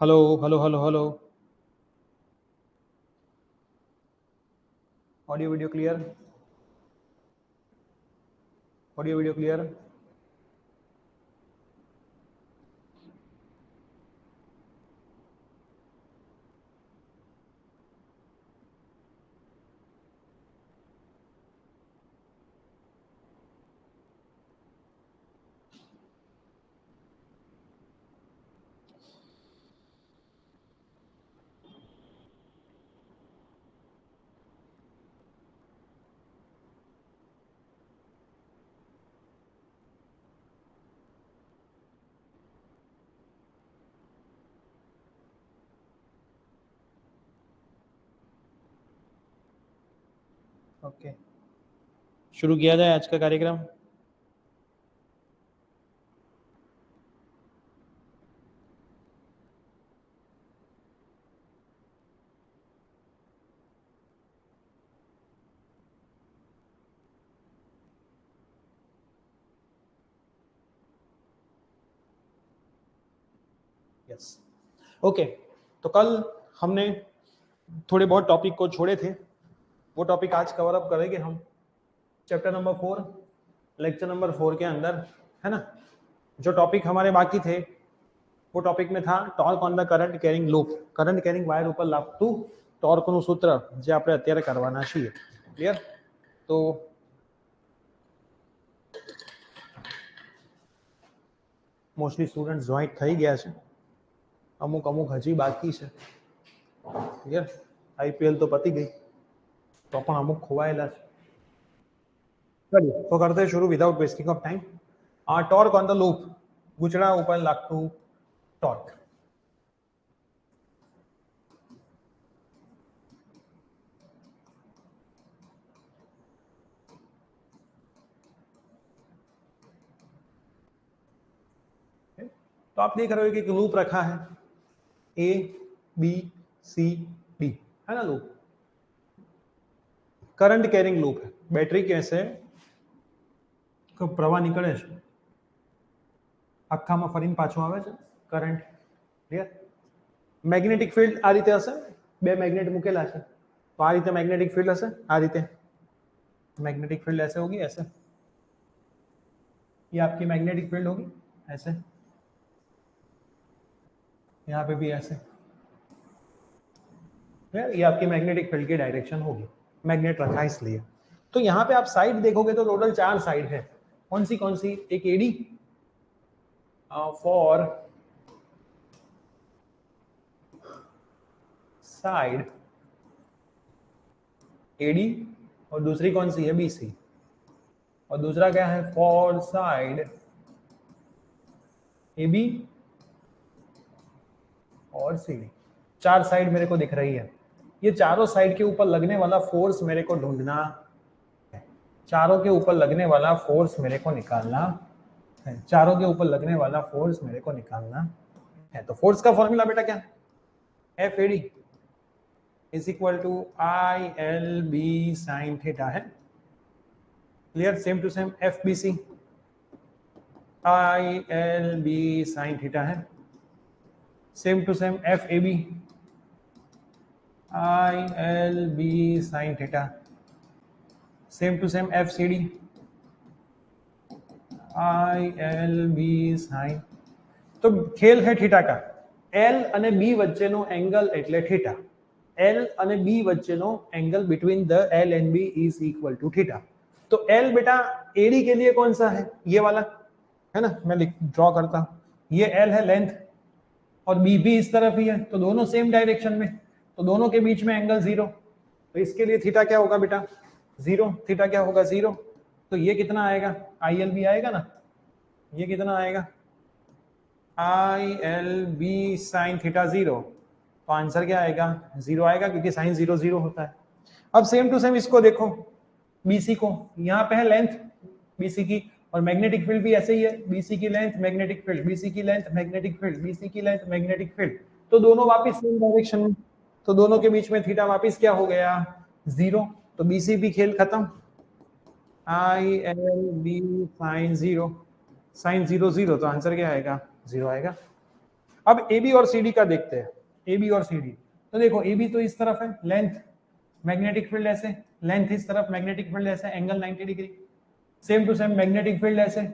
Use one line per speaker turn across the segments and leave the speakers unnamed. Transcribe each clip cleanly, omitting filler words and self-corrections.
Hello hello hello hello. Audio video clear? Audio video clear? Okay, शुरू किया जाए आज का कार्यक्रम। Yes, okay. तो कल हमने थोड़े बहुत टॉपिक को छोड़े थे, वो टॉपिक आज कवर अप करेंगे हम। चैप्टर नंबर 4, लेक्चर नंबर 4 के अंदर, है ना। जो टॉपिक हमारे बाकी थे वो टॉपिक में था torque on the current carrying loop, current carrying wire ઉપર લાગતું ટોર્કનું સૂત્ર, જે આપણે અત્યારે કરવાના છીએ। ક્લિયર? તો મોસ્ટલી સ્ટુડન્ટ જોઈન્ટ થઈ ગયા છે, અમુક અમુક હજી બાકી છે। ક્લિયર? આઈપીએલ તો પતી ગઈ, તો પણ અમુક ખોવાયેલા છે। ચलिए तो करते हैं शुरू without wasting of time. Torque on the loop, गुचड़ा ऊपर लागતું टॉर्क। तो आप देख रहे हो कि एक लूप रखा है, ए बी सी डी, है ना। लूप करंट कैरिंग लूप है। बैटरी कैसे प्रवाह निकले છે, આખામાં ફરીને પાછો આવે છે કરંટ। ક્લિયર? મેગ્નેટિક ફિલ્ડ આ રીતે હશે, બે મેગ્નેટ મૂકેલા છે, तो आ रीते मैग्नेटिक फील्ड हसे, आ रीते मैग्नेटिक फील्ड ऐसे होगी, ऐसे। ये आपकी मैग्नेटिक फील्ड होगी, ऐसे। यहाँ पे भी ऐसे। ये आपकी मैग्नेटिक फील्ड की डायरेक्शन होगी, मैग्नेट रखा है इसलिए। तो यहाँ पे आप साइड देखोगे तो टोटल 4 साइड है। कौन सी? एक एडी फॉर साइड एडी, और दूसरी कौन सी है? बीसी। और दूसरा क्या है? फॉर साइड एबी और सीडी। 4 साइड मेरे को दिख रही है। ये चारों साइड के ऊपर लगने वाला फोर्स मेरे को ढूंढना है, चारों के ऊपर लगने वाला फोर्स मेरे को निकालना है, चारों के ऊपर लगने वाला फोर्स मेरे को निकालना है। तो फोर्स का फॉर्मूला बेटा क्या? F AD is equal to I L B sine theta है। Clear? Same to same F B C I L B sine theta है। Same to same F A B I L B sine theta. Same to same F C D I L B sine. तो खेल है theta का। L અને B વચ્ચેનો angle એટલે theta. L અને B વચ્ચેનો angle between the L and B is equal to theta. तो एल बेटा एडी के लिए कौन सा है? ये वाला है ना। मैं ड्रॉ करता हूं, ये एल है लेंथ, और बी भी इस तरफ ही है, तो दोनों सेम डायरेक्शन में, तो दोनों के बीच में एंगल 0। तो इसके लिए थीटा क्या होगा बेटा? 0। थीटा क्या होगा? 0। तो ये कितना आएगा? आई एल बी आएगा ना। ये कितना आएगा? I L B sine theta 0। तो आंसर क्या आएगा? 0 आएगा, क्योंकि साइन 0 0 होता है। अब सेम टू सेम इसको देखो, बीसी को, यहाँ पे है लेंथ बीसी की, और मैग्नेटिक फील्ड भी ऐसे ही है। बीसी की लेंथ मैग्नेटिक फील्ड, बीसी की लेंथ मैग्नेटिक फील्ड, बीसी की लेंथ मैग्नेटिक फील्ड। तो दोनों वापस सेम डायरेक्शन में, तो दोनों के बीच में थीटा वापस क्या हो गया? 0। तो बीसी भी खेल खत्म। I L B sine 0, sine 0 0, तो आंसर क्या आएगा? 0 आएगा। अब ए बी और सी डी का देखते हैं, ए बी और सी डी। तो देखो ए बी तो इस तरफ है, लेंथ मैग्नेटिक फील्ड ऐसे, लेंथ इस तरफ मैग्नेटिक फील्ड ऐसे, angle 90 degree. Same to same magnetic field ऐसे,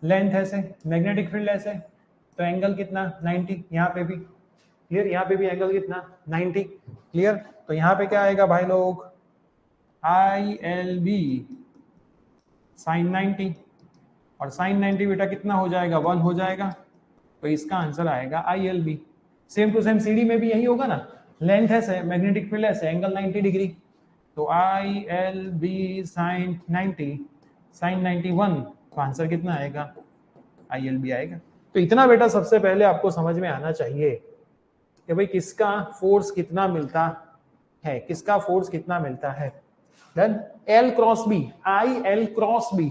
लेंथ ऐसे, मैग्नेटिक फील्ड ऐसे, तो एंगल कितना 90। यहाँ पे भी क्लियर, यहाँ पे भी एंगल कितना 90 क्लियर। तो यहाँ पे क्या आएगा भाई लोग, आई एल बी साइन 90, और साइन 90 बेटा कितना हो जाएगा 1 हो जाएगा, तो इसका आंसर आएगा I L B. Same to same CD में भी यही होगा ना, लेंथ ऐसे मैग्नेटिक फील्ड ऐसे, एंगल 90 डिग्री, तो I L B sine 90 sine 91, तो आंसर कितना आएगा आई एल बी आएगा। तो इतना बेटा सबसे पहले आपको समझ में आना चाहिए कि भाई किसका फोर्स कितना मिलता है, किसका फोर्स कितना मिलता है। Then L cross B, I L cross B,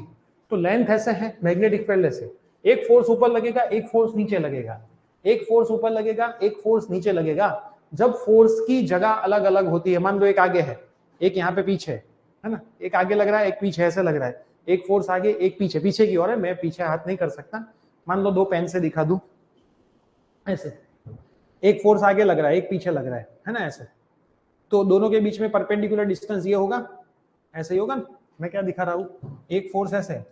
तो लेंथ ऐसे है मैग्नेटिक फील्ड ऐसे, एक फोर्स ऊपर लगेगा एक फोर्स नीचे लगेगा, एक फोर्स ऊपर लगेगा एक फोर्स नीचे लगेगा। जब फोर्स की जगह अलग अलग होती है, मान लो एक आगे है एक यहाँ पे पीछे है ना, एक आगे लग रहा है एक पीछे ऐसे लग रहा है, एक फोर्स आगे एक पीछे, पीछे की ओर है, मैं पीछे हाथ नहीं कर सकता, मान लो 2 पेन से दिखा दूं ऐसे, एक फोर्स आगे लग रहा है एक पीछे लग रहा है ना ऐसे, तो दोनों के बीच में परपेंडिकुलर डिस्टेंस ये होगा, ऐसे ही होगा ना, मैं क्या दिखा रहा हूं, एक फोर्स ऐसे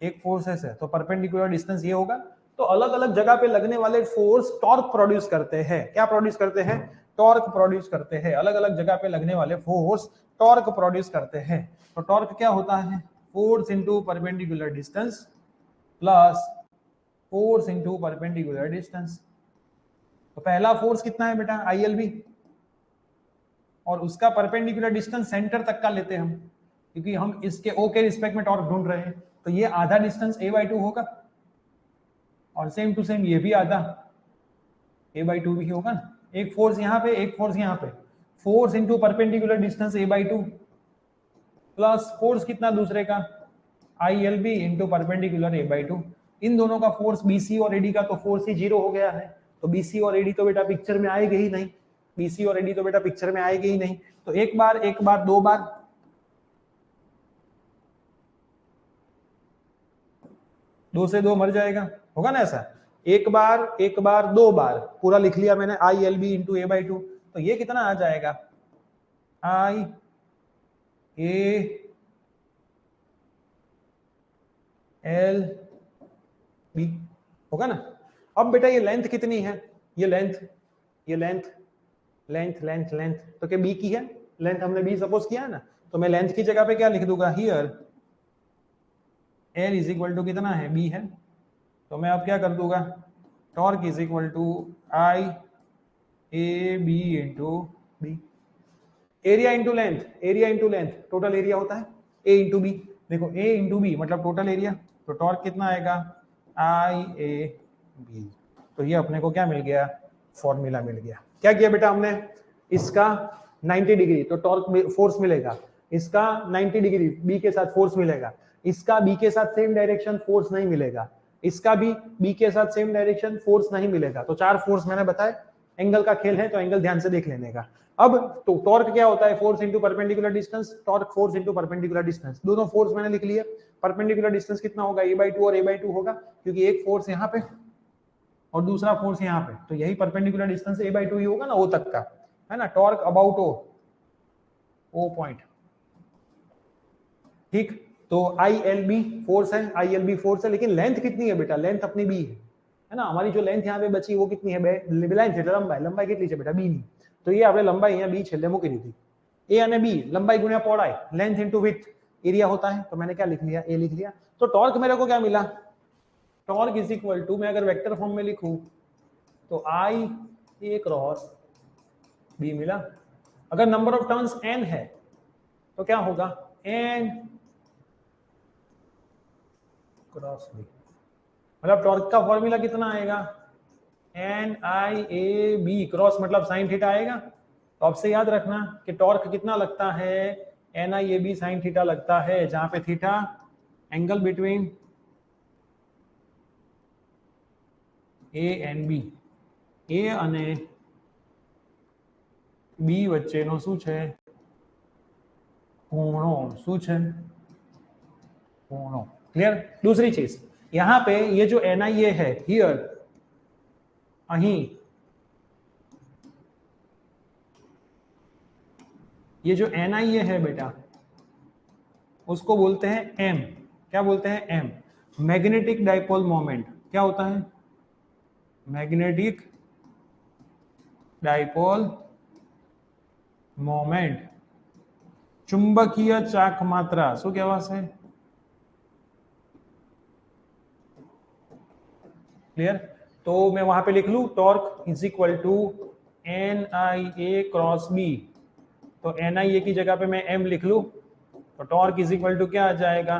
एक फोर्स ऐसे, तो परपेंडिकुलर डिस्टेंस ये होगा। तो अलग अलग जगह पे लगने वाले फोर्स टॉर्क प्रोड्यूस करते हैं, क्या प्रोड्यूस करते हैं, टॉर्क प्रोड्यूस करते हैं। अलग अलग जगह पे लगने वाले फोर्स टॉर्क प्रोड्यूस करते हैं। तो टॉर्क क्या होता है, force into perpendicular distance plus force into perpendicular distance. तो पहला फोर्स कितना है बेटा आई एल बी, और उसका परपेंडिकुलर डिस्टेंस सेंटर तक का लेते हैं हम, क्योंकि हम इसके ओ के रिस्पेक्ट में टॉर्क ढूंढ रहे हैं, तो ये आधा डिस्टेंस a/2 होगा, और सेम टू सेम ये भी आधा a/2 भी होगा ना। एक फोर्स यहाँ पे एक फोर्स यहाँ पे, force into perpendicular distance a/2 plus force कितना दूसरे का I L B into perpendicular a/2। इन दोनों का फोर्स BC और AD का तो फोर्स ही 0 हो गया है, तो BC और AD तो बेटा पिक्चर में आएगी ही नहीं, BC और AD तो बेटा पिक्चर में आएगी ही नहीं। तो एक बार 2 बार, 2 से 2 मर जाएगा, होगा ना ऐसा, एक बार 2 बार, पूरा लिख लिया मैंने आई एल बी इंटू a/2, तो ये कितना आ जाएगा आई ए एल बी, होगा ना। अब बेटा ये लेंथ कितनी है, ये लेंथ लेंथ, तो क्या बी की है लेंथ, हमने बी सपोज किया है ना, तो मैं लेंथ की जगह पे क्या लिख दूंगा, here L is equal to कितना है बी है, तो मैं अब क्या कर दूंगा, torque is equal to I A B into B. Area into length, total area होता है ए इंटू बी। देखो ए इंटू बी मतलब टोटल एरिया, तो टॉर्क कितना आएगा आई ए बी। तो ये अपने को क्या मिल गया, फॉर्मूला मिल गया। क्या किया बेटा हमने, इसका 90 डिग्री तो टॉर्क फोर्स मिलेगा, इसका 90 डिग्री बी के साथ फोर्स मिलेगा, इसका बी के साथ सेम डायरेक्शन फोर्स नहीं मिलेगा, इसका भी बी के साथ सेम डायरेक्शन फोर्स नहीं मिलेगा। तो 4 फोर्स मैंने बताए, एंगल का खेल है तो एंगल ध्यान से देख लेने का। अब तो टॉर्क क्या होता है, force into perpendicular distance, torque force into perpendicular distance, दोनों फोर्स मैंने लिख लिए। परपेंडिकुलर डिस्टेंस कितना होगा a/2 और a/2 होगा, क्योंकि एक फोर्स यहाँ पे और दूसरा फोर्स यहाँ पे, तो यही परपेंडिकुलर डिस्टेंस a/2 ही होगा ना, ओ तक का है ना, टॉर्क अबाउट ओ पॉइंट, ठीक। तो आई एल बी फोर्स है, आई एल बी फोर्स है, लेकिन लेंथ कितनी है बेटा, लेंथ अपनी बी है ना, हमारी जो लेंथ यहाँ पे बची वो कितनी है, लेंथ है लंबाई कितनी है बेटा बी नहीं, तो ये આપણે લંબાઈ અહીંયા b છેલ્લે મૂકી દીધી, a અને b લંબાઈ ગુણ્યા પહોળાઈ, લેન્થ ઇનટુ વિડ્થ एरिया होता है, तो मैंने क्या लिख लिया a लिख लिया। तो टॉर्क मेरे को क्या मिला, टॉर्क इज इक्वल टू, मैं अगर वेक्टर फॉर्म में लिखूं तो आई ए क्रॉस बी मिला। अगर नंबर ऑफ टर्न्स n है तो क्या होगा n क्रॉस बी, मतलब टॉर्क का फॉर्मूला कितना आएगा N I A B, cross मतलब साइन थीटा आएगा। तो आपसे याद रखना कि टॉर्क कितना लगता है, N I A B sine theta लगता है, जहां पे theta angle between A and B, A અને બી વચ્ચેનો શું છે ખૂણો, શું છે ખૂણો, क्लियर। दूसरी चीज यहाँ पे ये जो एन आई ए है हियर અહીં ये जो NIA है बेटा उसको बोलते हैं M। क्या बोलते हैं? M। मैग्नेटिक डाइपोल मोमेंट क्या होता है? मैग्नेटिक डाइपोल मोमेंट, चुंबकीय चाक मात्रा શું કહેવાશે? क्लियर? तो मैं वहां पे लिख लूं torque is equal to NIA cross B। तो NIA की जगह पे मैं M लिख लूं तो टॉर्क इज इक्वल टू क्या आ जाएगा?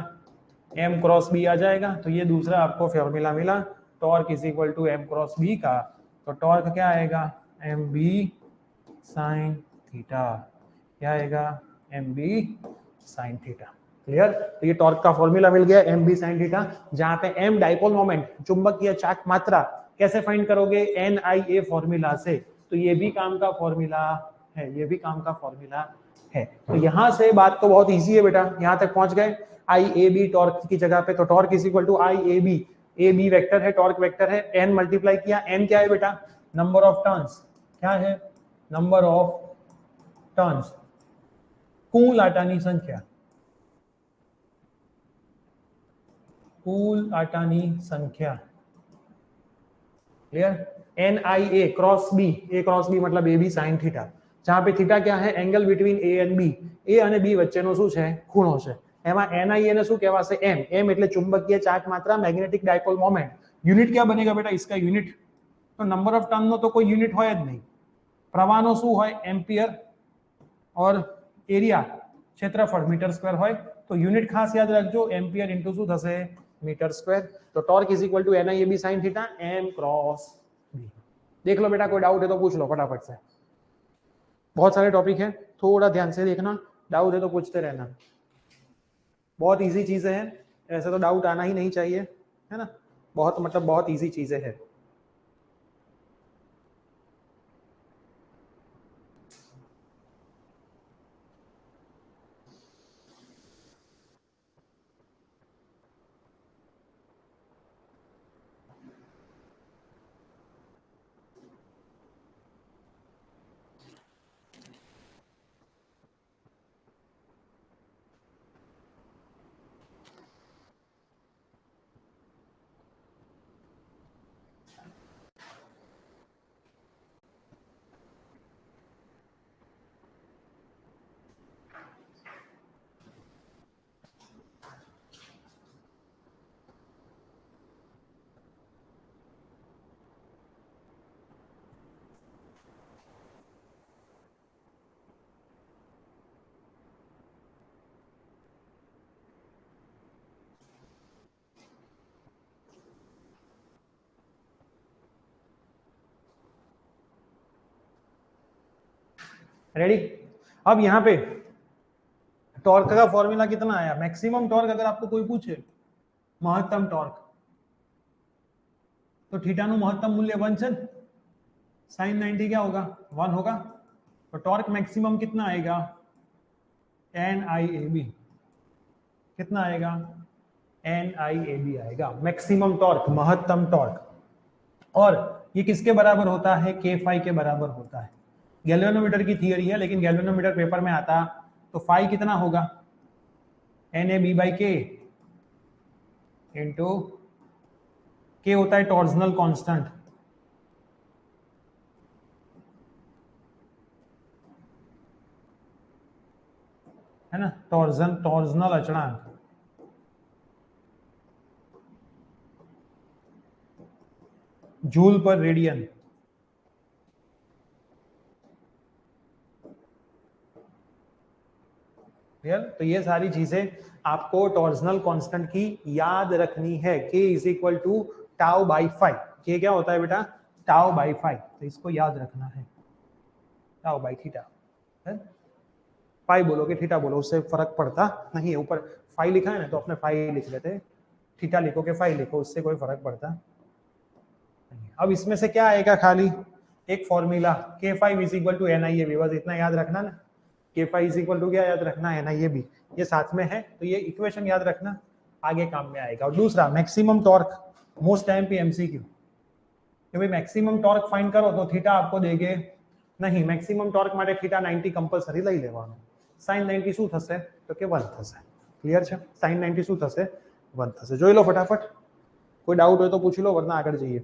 M क्रॉस B आ जाएगा। तो ये दूसरा आपको फॉर्मूला मिला torque is equal to M cross B का। तो टॉर्क क्या आएगा? MB sine theta. क्या आएगा? MB sine theta. क्लियर? तो ये टॉर्क का फॉर्मूला मिल गया MB साइन थीटा, जहां पे M डाइपोल मोमेंट, चुंबकीय चाक मात्रा कैसे फाइंड करोगे? NIA फॉर्मूला से। तो ये भी काम का फॉर्मूला है, ये भी काम का फॉर्मूला है। तो यहां से बात तो बहुत इजी है बेटा, यहां तक पहुंच गए। IAB टॉर्क की जगह पे, तो torque is equal to IAB। AB vector है, टॉर्क वेक्टर है, N मल्टीप्लाई किया। N क्या है बेटा? Number of turns. क्या है? नंबर ऑफ टर्न्स, कुल आटानी संख्या, कुल आटानी संख्या। Clear? NIA cross B, A cross B मतलब AB sin थीटा, जहां पे थीटा क्या है? Angle between A and B। A અને B વચ્ચેનો શું છે? ખૂણો છે। એમાં NIA ને શું કહેવાશે? M। M એટલે ચુંબકીય ચાર્જ માત્રા, મેગ્નેટિક ડાયપોલ મોમેન્ટ। યુનિટ क्या बनेगा बेटा इसका? यूनिट तो नंबर ऑफ टर्न નો તો કોઈ યુનિટ હોય જ નહીં। પ્રવાહનો શું હોય? એમ્પિયર और एरिया क्षेत्रफल मीटर स्क्वायर હોય। तो यूनिट खास याद रखજો, एम्पियर इंटू શું થશે? Meter square. तो torque is equal to NIAB sine theta M cross B। देख लो बेटा, कोई डाउट है तो पूछ लो फटाफट से। बहुत सारे टॉपिक हैं, थोड़ा ध्यान से देखना, डाउट है तो पूछते रहना। बहुत इजी चीजें हैं, ऐसे तो डाउट आना ही नहीं चाहिए, है ना? बहुत मतलब बहुत इजी चीजें हैं। रेडी? अब यहाँ पे टॉर्क का फॉर्मूला कितना आया? मैक्सिमम टॉर्क अगर आपको कोई पूछे, महत्तम टॉर्क, तो थीटा નું મહત્તમ મૂલ્ય 1 છે, sin 90 क्या होगा? 1 होगा। तो टॉर्क मैक्सिमम कितना आएगा? NIAB कितना आएगा? NIAB आएगा मैक्सिमम टॉर्क, महत्तम टॉर्क। और ये किसके बराबर होता है? K फाई के बराबर होता है। गैल्वेनोमीटर की थियरी है, लेकिन गैल्वेनोमीटर पेपर में आता तो फाई कितना होगा? NAB by K into K होता है टॉर्जनल कांस्टेंट, है ना? टॉर्जनल अचळांक। जूल पर रेडियन। क्लियर? तो ये सारी चीजें आपको टॉर्जनल कांस्टेंट की याद रखनी है। K is equal to tau by five. K क्या होता है बेटा? Tau by five. तो इसको याद रखना है, टाउ बाई थीटा। फाइव बोलो कि थीटा बोलो, उससे फर्क पड़ता नहीं है। ऊपर फाइव लिखा है ना, तो अपने फाइव लिख लेते, थीटा लिखो कि फाइव लिखो, उससे कोई फर्क पड़ता नहीं। अब इसमें से क्या आएगा? खाली एक formula, K5 is equal to NIAB, बस इतना याद रखना ना। K5 इज इक्वल टू क्या याद रखना? NIAB। ये साथ में है, तो ये इक्वेशन याद रखना, आगे काम में आएगा। और दूसरा मैक्सिमम टॉर्क, मोस्ट टाइम पे MCQ, કે ભાઈ મેક્સિમમ ટોર્ક ફાઇન્ડ કરો તો થીટા आपको देगे નહીં, મેક્સિમમ ટોર્ક માટે થીટા 90 કમ્પલસરી લઈ લેવાનું. sin 90 શું થશે તો કે 1 થશે. ક્લિયર છે? sin 90 શું થશે 1 થશે. જોઈ લો ફટાફટ, કોઈ ડાઉટ હોય તો પૂછી લો, વરના આગળ જઈએ.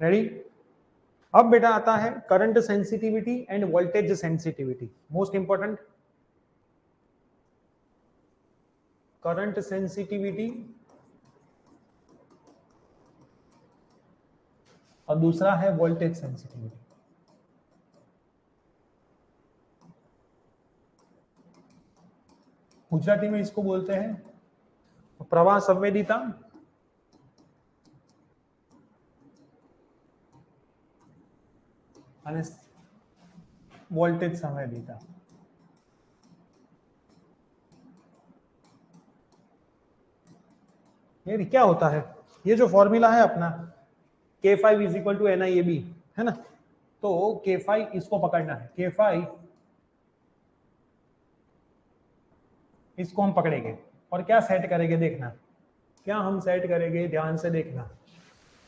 रेडी? अब बेटा आता है current sensitivity end voltage sensitivity. Most important, current sensitivity और दूसरा है वोल्टेज सेंसिटिविटी. गुजराती में इसको बोलते हैं प्रवाह संवेदीता और वोल्टेज संवेदीता. ये क्या होता है, ये जो फॉर्मूला है अपना K5 is equal to NIAB है ना, तो K5 इसको पकड़ना है, K5 इसको हम पकड़ेंगे और क्या सेट करेंगे देखना, क्या हम सेट करेंगे ध्यान से देखना,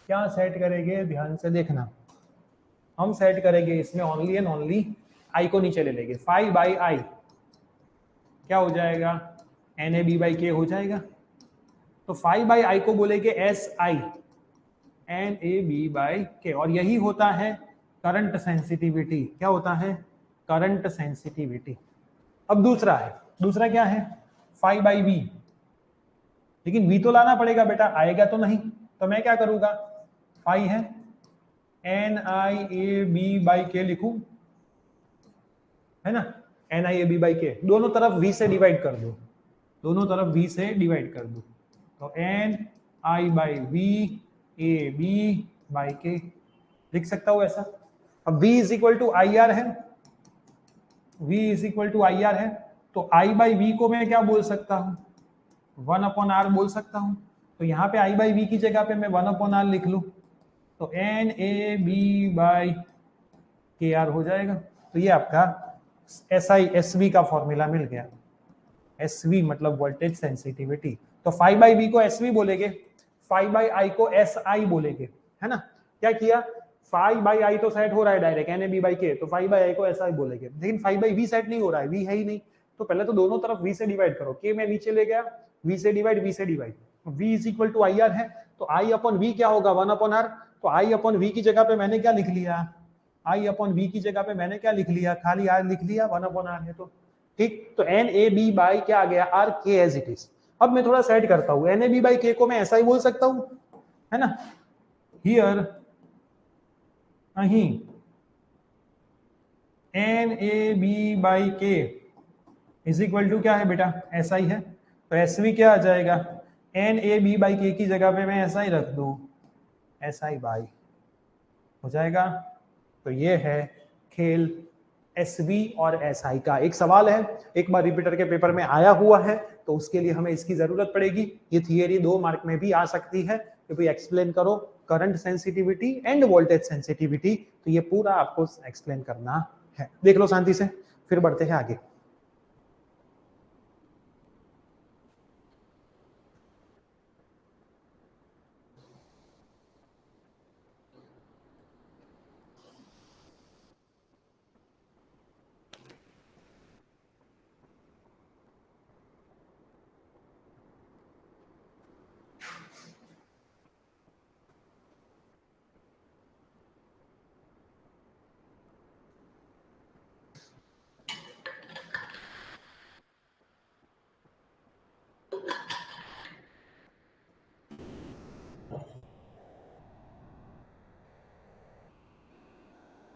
क्या सेट करेंगे ध्यान से देखना. हम सेट करेंगे इसमें ओनली एंड ओनली आई को नीचे ले लेंगे, 5 बाई आई क्या हो जाएगा NAB बाई K हो जाएगा. तो 5 बाई आई को बोलेंगे SI NAB बाई K, और यही होता है करंट सेंसिटिविटी. क्या होता है करंट सेंसिटिविटी. अब दूसरा है, दूसरा क्या है 5 बाई V, लेकिन V तो लाना पड़ेगा बेटा, आएगा तो नहीं, तो मैं क्या करूंगा 5 है NIAB बाई K लिखूं, है ना, NIAB बाई K, दोनों तरफ V से डिवाइड कर दो, दोनों तरफ V से डिवाइड कर दो, तो NI by V AB by K लिख सकता हूं ऐसा. अब V is equal to IR है, V is equal to IR है, तो I बाई V को मैं क्या बोल सकता हूं 1 अपॉन R बोल सकता हूं. तो यहाँ पे I बाई V की जगह पे मैं 1 अपॉन R लिख लूं, तो NAB बाई KR हो जाएगा. तो ये आपका SI SV का फॉर्मूला मिल गया. SV मतलब वोल्टेज सेंसिटिविटी. तो 5 बाई V को SV बोलेंगे, 5 बाई I को SI बोलेंगे, है ना. क्या किया 5 बाई I तो सेट हो रहा है डायरेक्ट NAB बाई K, तो 5 बाई I को SI बोलेंगे, लेकिन 5 बाई V सेट नहीं हो रहा है, V है ही नहीं. तो पहले तो दोनों तरफ V से डिवाइड करो, K में नीचे ले गया, V से डिवाइड, V से divide, V is equal to IR है, तो I अपॉन V क्या होगा 1 अपॉन R. तो I अपॉन V की जगह पे मैंने क्या लिख लिया, I अपॉन V की जगह पे मैंने क्या लिख लिया, खाली R लिख लिया, 1 अपॉन R है. तो ठीक, तो NAB बाई क्या आ गया R K as it is. अब मैं थोड़ा सेट करता हूं, NAB बाई K को मैं ऐसा ही बोल सकता हूं, है ना. हियर अहीं NAB by K is equal to क्या है बेटा ऐसा ही है, तो SV क्या आ जाएगा NAB बाई K की जगह पे मैं ऐसा ही रख दूं SI बाई हो जाएगा. तो ये है खेल SV और SI का. एक सवाल है, एक बार रिपीटर के पेपर में आया हुआ है, तो उसके लिए हमें इसकी जरूरत पड़ेगी. ये थियरी 2 मार्क में भी आ सकती है कि भाई एक्सप्लेन करो current sensitivity end voltage sensitivity. तो ये पूरा आपको एक्सप्लेन करना है. देख लो शांति से, फिर बढ़ते हैं आगे.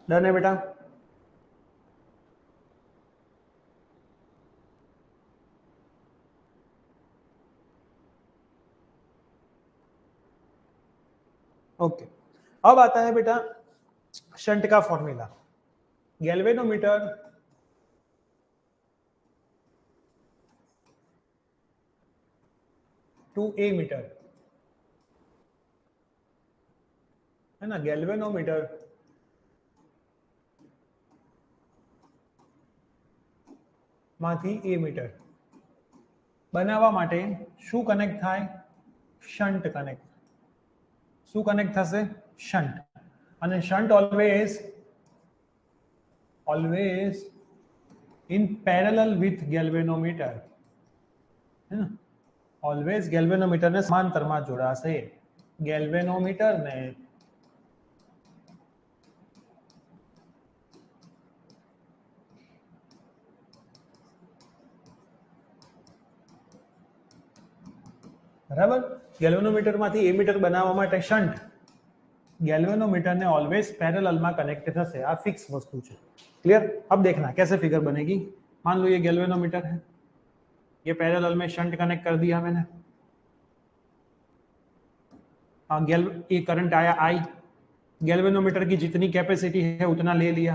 डन है बेटा. ओके, अब आता है बेटा शंट का formula. Galvanometer to ammeter, है ना, ગેલ્વેનોમીટર માંથી એમીટર બનાવવા માટે શું કનેક્ટ થાય? Shunt connect. શું કનેક્ટ થશે? શન્ટ. અને shunt always in parallel with galvanometer, है ना, ઓલવેઝ ગેલ્વેનોમીટર ને સમાંતરમાં જોડાશે. ગેલ્વેનોમીટર ને બરાબર, ગેલ્વેનોમીટર માંથી એમીટર બનાવવા માટે શન્ટ गैल्वेनोमीटर ने ऑलवेज पैरेलल में कनेक्ट થશે. આ ફિક્સ વસ્તુ છે. क्लियर? अब देखना कैसे फिगर बनेगी. मान लो ये गैल्वेनोमीटर है, ये पैरेलल में शंट कनेक्ट कर दिया मैंने. ये करंट आया I, गैल्वेनोमीटर की जितनी कैपेसिटी है उतना ले लिया,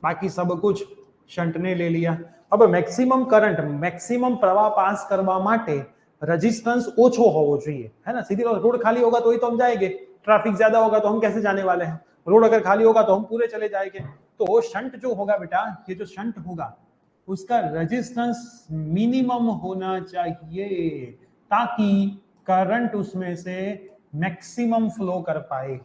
बाकी सब कुछ शंट ने ले लिया. अब मैक्सिमम करंट, मैक्सिमम प्रवाह पास करवा माटे रेजिस्टेंस ओछो होवो चाहिए, है ना. सीधी रोड खाली होगा तो ही तो हम जाएंगे, ट्रैफिक ज्यादा होगा तो हम कैसे जाने वाले हैं. रोड अगर खाली होगा तो हम पूरे चले जाएंगे. तो शंट जो होगा बेटा, ये जो शंट होगा उसका रेजिस्टेंस मिनिमम होना चाहिए ताकि करंट उसमें से मैक्सिमम फ्लो कर पाए.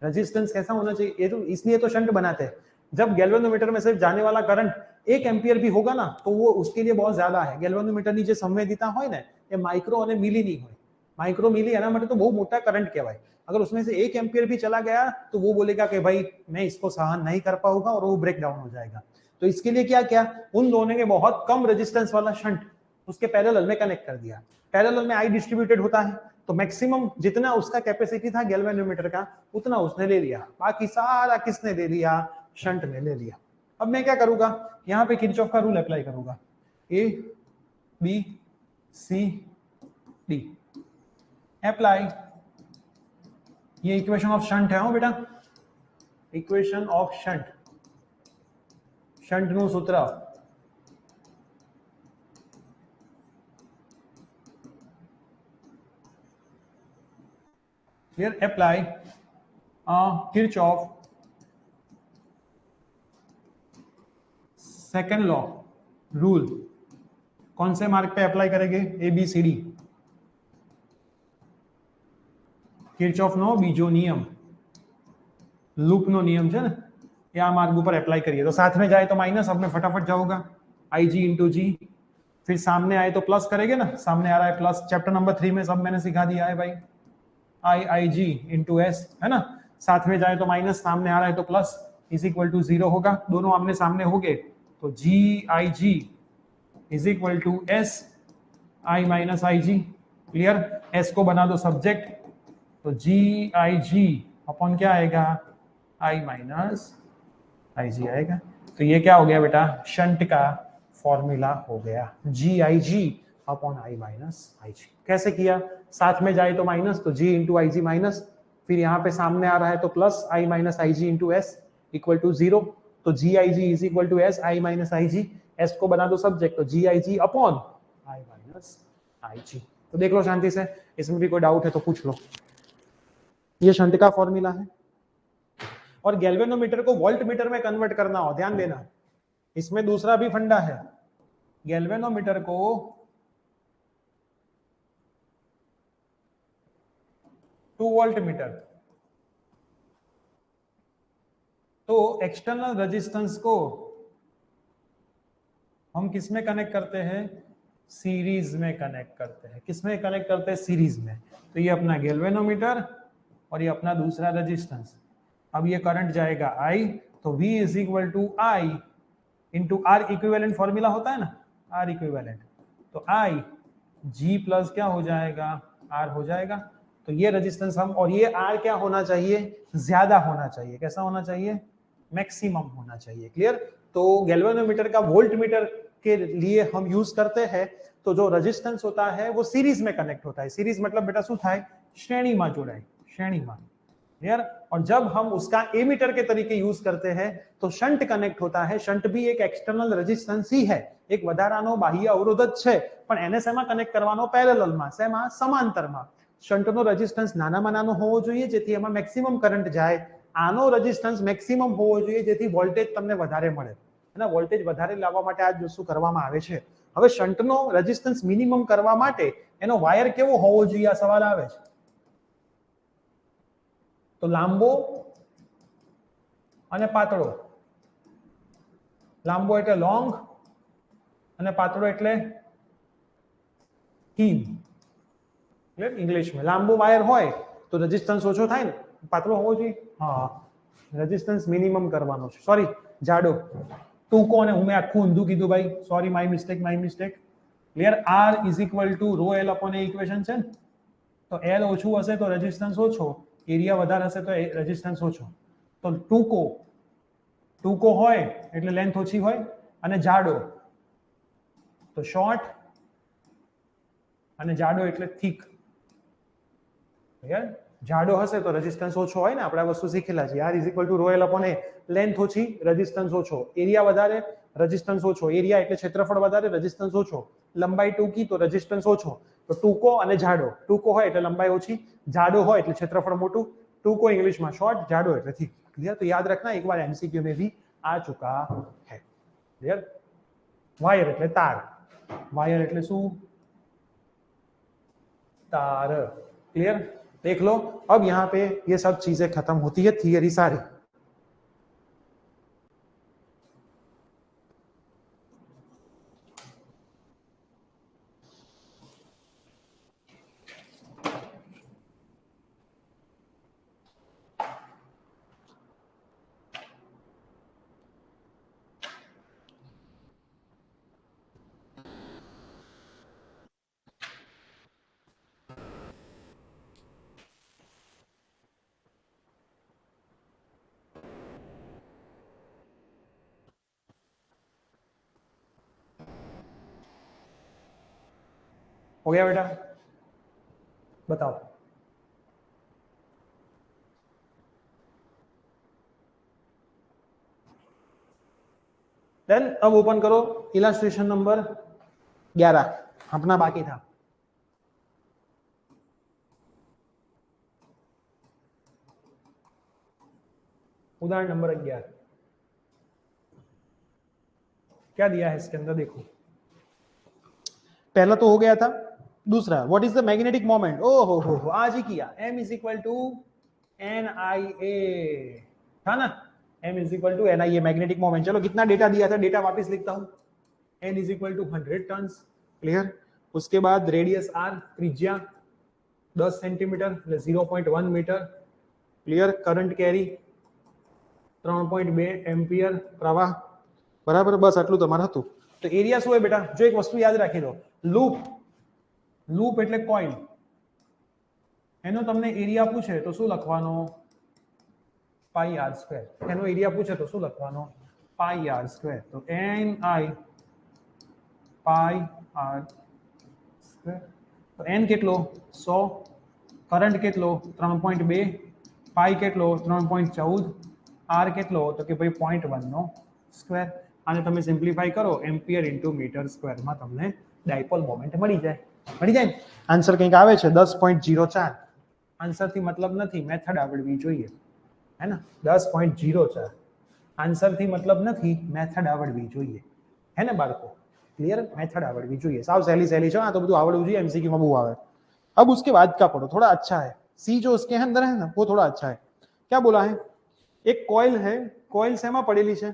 रेजिस्टेंस कैसा होना चाहिए? ये तो इसलिए तो शंट बनाते हैं. जब गैल्वेनोमीटर में सिर्फ जाने वाला करंट 1 एम्पियर भी होगा ना तो वो उसके लिए बहुत ज्यादा है. गैल्वेनोमीटर ની જે સંવેદિતા હોય ને એ માઇક્રો અને મિલી ની હોય. माइक्रो मिली एना માટે તો બહુ મોટા કરंट કહેવાય. अगर उसमें से 1 एम्पियर भी चला गया तो वो बोलेगा कि भाई मैं इसको सहन नहीं कर पाऊंगा और वो ब्रेक डाउन हो जाएगा. तो इसके लिए क्या किया, उन दोनों के बहुत कम रेजिस्टेंस वाला शंट उसके पैरेलल में कनेक्ट कर दिया. पैरेलल में आई डिस्ट्रीब्यूटेड होता है तो मैक्सिमम जितना उसका कैपेसिटी था गैल्वेनोमीटर का उतना उसने ले लिया, बाकी सारा किसने ले लिया? शंट ने ले लिया. अब मैं क्या करूंगा, यहाँ पे किरचॉफ का रूल अप्लाई करूंगा. A B C D apply. ये इक्वेशन ऑफ शंट है. हो बेटा, इक्वेशन ऑफ शंट, शंट નું સૂત્ર here apply Kirchhoff second law rule. कौन से मार्क पे अप्लाई करेंगे? A B C D. Kirchhoff નો બીજો નિયમ, લૂપ નો નિયમ છે ને, ये आ मार्ग ऊपर अप्लाई करिए तो साथ में जाए तो माइनस, अब में फटाफट जाऊंगा आई जी इंटू जी, फिर सामने आए तो प्लस करेंगे ना, सामने आ रहा है प्लस. चैप्टर नंबर 3 में सब मैंने सिखा दिया है भाई. आई जी इंटू एस, है ना. साथ में जाए तो माइनस, सामने आ रहा है तो प्लस, इज इक्वल टू 0 होगा. दोनों आमने सामने हो गए तो G I G is equal to S I minus I G. Clear? S को बना दो सब्जेक्ट तो जी आई जी अपॉन क्या आएगा? आई माइनस आई जी आएगा. तो ये क्या हो गया बेटा? शंट का फॉर्मूला हो गया, जी I ji upon I minus I जी. कैसे किया? साथ में जाए तो माइनस तो जी इंटू आई जी माइनस, फिर यहाँ पे सामने आ रहा है तो plus I minus I G into S equal to 0. तो G I G is equal to S I minus I G. S को बना दो सब्जेक्ट तो G I ji upon I minus I जी. तो देख लो शांति से, इसमें भी कोई डाउट है तो पूछ लो. ये शंट का फॉर्मूला है. और गैल्वेनोमीटर को वोल्ट मीटर में कन्वर्ट करना हो, ध्यान देना, इसमें दूसरा भी फंडा है. गैल्वेनोमीटर को 2 वोल्ट मीटर, तो एक्सटर्नल रेजिस्टेंस को हम किस में कनेक्ट करते हैं? सीरीज में कनेक्ट करते हैं. किस में कनेक्ट करते हैं? सीरीज में. तो ये अपना गैल्वेनोमीटर और ये अपना दूसरा रेजिस्टेंस. अब ये करंट जाएगा I, तो V is equal to I into R equivalent formula होता है ना, आर इक्विवेलेंट. तो I G प्लस क्या हो जाएगा? R हो जाएगा. तो ये रेजिस्टेंस हम, और ये R क्या होना चाहिए? ज्यादा होना चाहिए. कैसा होना चाहिए? मैक्सिमम होना चाहिए. क्लियर? तो गैल्वेनोमीटर का वोल्ट मीटर के लिए हम यूज करते हैं तो जो रेजिस्टेंस होता है वो सीरीज में कनेक्ट होता है. सीरीज मतलब बेटा શું થાય? શ્રેણીમાં જોડાય, શ્રેણીમાં. क्लियर? और जब हम उसका एमीटर के तरीके यूज करते हैं तो शंट कनेक्ट होता है. शंट भी एक एक्सटर्नल रेजिस्टेंस ही है, एक વધારાનો બાહ્ય અવરોધ જ છે, પણ એને શેમાં કનેક્ટ કરવાનો? પેરેલલમાં. શેમાં? સમાંતરમાં. શન્ટનો રેઝિસ્ટન્સ નાનામાં નાનો હોવો જોઈએ જેથી એમાં મેક્સિમમ કરંટ જાય, આનો રેઝિસ્ટન્સ મેક્સિમમ હોવો જોઈએ જેથી વોલ્ટેજ તમને વધારે મળે, અને વોલ્ટેજ વધારે લાવવા માટે આ જ વસ્તુ કરવામાં આવે છે. હવે શન્ટનો રેઝિસ્ટન્સ મિનિમમ કરવા માટે એનો વાયર કેવો હોવો જોઈએ આ સવાલ આવે છે. તો લાંબો અને પાતળો. લાંબો એટલે લોંગ અને પાતળો એટલે થીન. ઇંગ્લિશમાં લાંબો વાયર હોય તો રેઝિસ્ટન્સ ઓછો થાય ને, પાતળો હોવો જોઈએ. હા, રેઝિસ્ટન્સ મિનિમમ કરવાનો છે. સોરી, જાડો. ટૂંકો અને મેં આખું ઊંધું કીધું ભાઈ, sorry, my mistake. Clear? R is equal to row L upon A equation છે ને, તો એલ ઓછું હશે તો રેઝિસ્ટન્સ ઓછો, એરિયા વધારે હશે તો રેઝિસ્ટન્સ ઓછો. તો ટૂંકો હોય એટલે લેન્થ ઓછી હોય, અને જાડો તો શોર્ટ, અને જાડો એટલે થીક. જાડો હશે તો રેઝિસ્ટન્સ ઓછો હોય ને, આપણે આ વસ્તુ શીખેલા છે. R is equal to row L upon A, length ઓછી રેઝિસ્ટન્સ ઓછો, એરિયા વધારે રેઝિસ્ટન્સ ઓછો, એરિયા એટલે ક્ષેત્રફળ વધારે રેઝિસ્ટન્સ ઓછો, લંબાઈ ટૂંકી તો રેઝિસ્ટન્સ ઓછો. તો ટૂંકો અને જાડો, ટૂંકો હોય એટલે લંબાઈ ઓછી, જાડો હોય એટલે ક્ષેત્રફળ મોટું. ટૂંકો ઇંગ્લિશમાં શોર્ટ, જાડો એટલે થીક. क्लियर? तो याद रखना, एक बार एमसीक्यू में भी आ चुका है. क्लियर? वायर એટલે તાર, वायर એટલે શું? तार. क्लियर? देख लो, अब यहाँ पे ये सब चीजें खत्म होती है, थियरी सारी. हो गया बेटा? बताओ. देन अब ओपन करो इलास्ट्रेशन नंबर 11, अपना बाकी था. उदाहरण नंबर 11 क्या दिया है इसके अंदर, देखो. पहला तो हो गया था. दूसरा, what is the magnetic moment? ओ हो आज ही किया. M is equal to NIA था ना, M is equal to NIA magnetic moment. चलो कितना डेटा दिया था, डेटा वापस लिखता हूं. N is equal to 100 turns. Clear? उसके बाद रेडियस R, त्रिज्या 10 सेंटीमीटर એટલે 0.1 metre. Clear? Current carry 3.2 ampere प्रवाह. बराबर, बस આટલું તમારે હતું. તો એરિયા શું હોય બેટા? જો એક વસ્તુ યાદ રાખી લો, લૂપ એટલે કોઇલ, એનો તમને એરિયા પૂછે તો શું લખવાનો? પાઈ આર સ્ક્વેર. એનો એરિયા પૂછે તો શું લખવાનો? પાઈ આર સ્ક્વેર. તો NI પાઈ આર સ્ક્વેર. તો n કેટલો? 100. કરંટ કેટલો? 3.2. પાઈ કેટલો? 3.14. આર કેટલો? તો કે ભાઈ 0.1 નો સ્ક્વેર. આને તમે સિમ્પ્લિફાઈ કરો, એમ્પિયર ઇન્ટુ મીટર સ્ક્વેરમાં તમને ડાયપોલ મોમેન્ટ મળી જાય. આન્સર કંઈક આવે છે 10.04. આન્સરથી મતલબ નથી, મેથડ આવડવી જોઈએ, હે ને? 10.04 આન્સરથી મતલબ નથી, મેથડ આવડવી જોઈએ, है ना बालको? क्लियर? मेथड आवड़वी જોઈએ. साव सैली છે, આ તો બધું આવડવું જોઈએ, एमसीक्यू में बहुत आवे. अब उसके बाद का पढ़ो, थोड़ा अच्छा है. सी जो उसके अंदर है ना, वो थोड़ा अच्छा है. क्या बोला है? एक कॉइल है, कॉइल શેમાં પડેલી છે?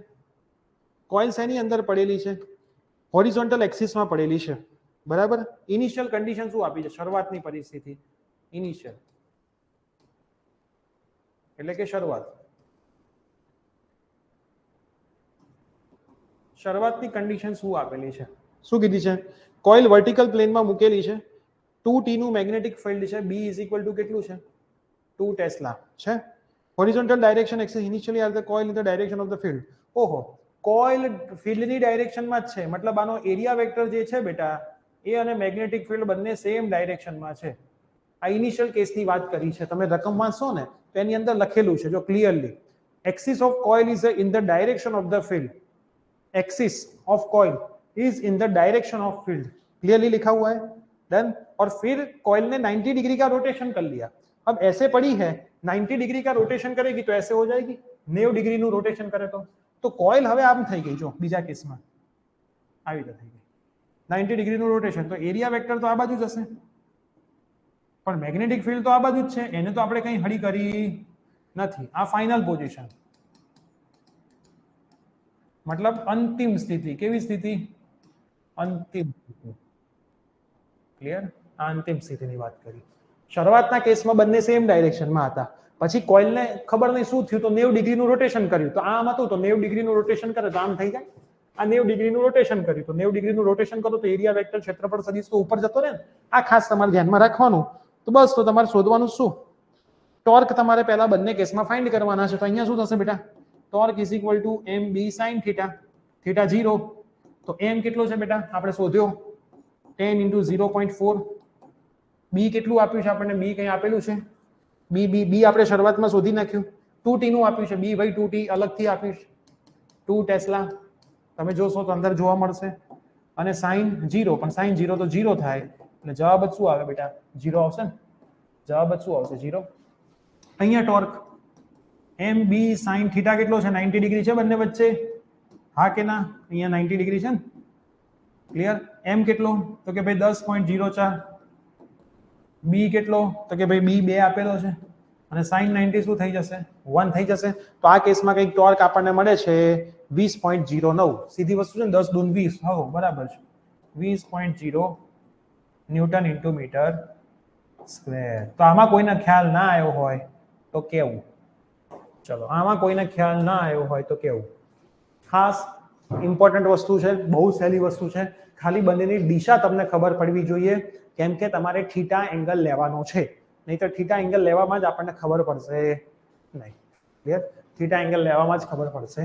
कॉइल શેની અંદર પડેલી છે? હોરિઝોન્ટલ એક્સિસમાં પડેલી છે. બરાબર? ઇનિશિયલ કન્ડિશન શું આપી છે? શરૂઆતની પરિસ્થિતિ. ઇનિશિયલ એટલે કે શરૂઆત. શરૂઆતની કન્ડિશન શું આપેલી છે? શું કીધી છે? કોઇલ વર્ટિકલ પ્લેનમાં મૂકેલી છે. 2t નું મેગ્નેટિક ફિલ્ડ છે. B ઇઝ ઇક્વલ ટુ કેટલું છે? 2 ટેસ્લા છે. Horizontal direction axis initially are the coil in the direction of the field. ઓહો, કોઇલ ફિલ્ડની ડાયરેક્શનમાં જ છે, મતલબ આનો એરિયા વેક્ટર જે છે બેટા, એ અને મેગ્નેટિક ફિલ્ડ બંને સેમ ડાયરેક્શનમાં છે. આ ઇનિશિયલ કેસની વાત કરી છે. તમે રકમ વાંચશો ને તો એની અંદર લખેલું છે જો clearly, axis of coil is in the direction of the field. Axis of coil is in the direction of field. Clearly लिखा हुआ है. डन। और फिर कॉइल ने 90 डिग्री का रोटेशन कर लिया। अब ऐसे पड़ी है 90 डिग्री का रोटेशन करेगी तो ऐसे हो जाएगी, 90 डिग्री નું રોટેશન કરે તો કોઇલ હવે આમ થઈ ગઈ, જો બીજા કેસમાં આવી રીતે થઈ ગઈ 90 ડિગ્રી નું રોટેશન, તો એરિયા વેક્ટર તો આ બાજુ જ હશે, પણ મેગ્નેટિક ફિલ્ડ તો આ બાજુ જ છે, એને તો આપણે કંઈ હળી કરી નથી। આ ફાઇનલ પોઝિશન, મતલબ અંતિમ સ્થિતિ। કેવી સ્થિતિ? અંતિમ સ્થિતિ। ક્લિયર? આ અંતિમ સ્થિતિની વાત કરી। શરૂઆતના કેસમાં બંને સેમ ડાયરેક્શનમાં હતા, પછી કોઇલને ખબર નહીં શું થયું તો 90 ડિગ્રીનું રોટેશન કર્યું, તો આમ હતું તો 90 ડિગ્રીનું રોટેશન કરે તો આમ થઈ જાય। આ 90 ડિગ્રીનું રોટેશન કર્યું તો 90 ડિગ્રીનું રોટેશન કરો તો એરિયા વેક્ટર ક્ષેત્રફળ સદિશ તો ઉપર જતો રહે ને। આ ખાસ તમારે ધ્યાનમાં રાખવાનું। તો બસ, તો તમારે શોધવાનું શું? ટોર્ક તમારે પહેલા બંને કેસમાં ફાઇન્ડ કરવાના છે। તો અહીંયા શું થશે બેટા? Torque is equal to mb sin theta, theta 0, તો m કેટલો છે બેટા? આપણે શોધ્યો 10 into 0.4। બી કેટલું આપ્યું છે આપણને? બી કંઈ આપેલું છે? બી આપણે શરૂઆતમાં શોધી નાખ્યું। 2t નું આપ્યું છે, બી ભાઈ 2t અલગથી આપ્યું છે, 2 ટેસ્લા, તમે જોશો તો અંદર જોવા મળશે। અને સાઇન 0, પણ સાઇન 0 તો 0 થાય, એટલે જવાબ જ શું આવે બેટા? 0 આવશે ને? જવાબ જ શું આવશે? 0। અહીંયા ટોર્ક એમ બી સાઇન થીટા કેટલો છે? 90 ડિગ્રી છે બંને વચ્ચે, હા કે ના? અહીંયા 90 ડિગ્રી છે ને? ક્લિયર? એમ કેટલો? તો કે ભાઈ 10.04। બી કેટલો? તો કે ભાઈ બી 2 આપેલો છે, અને સાઇન 90 શું થઈ જશે? 1 થઈ જશે। તો આ કેસમાં કંઈક ટોર્ક આપણને મળે છે 20.09। સીધી વસ્તુ છે ને, 10 દૂન 20, હા બરાબર છે, 20.0 ન્યૂટન ઇન્ટુ મીટર સ્ક્વેર। તો આમાં કોઈને ખ્યાલ ના આવ્યો હોય તો કેવું? ચલો, આમાં કોઈને ખ્યાલ ના આવ્યો હોય તો કેવું? ખાસ ઇમ્પોર્ટન્ટ વસ્તુ છે, બહુ સહેલી વસ્તુ છે, ખાલી બંનેની દિશા તમને ખબર પડવી જોઈએ, કેમ કે તમારે થીટા એંગલ લેવાનો છે, નહીં તો થીટા એંગલ લેવામાં જ આપણને ખબર પડશે નહીં। ક્લિયર? થીટા એંગલ લેવામાં જ ખબર પડશે।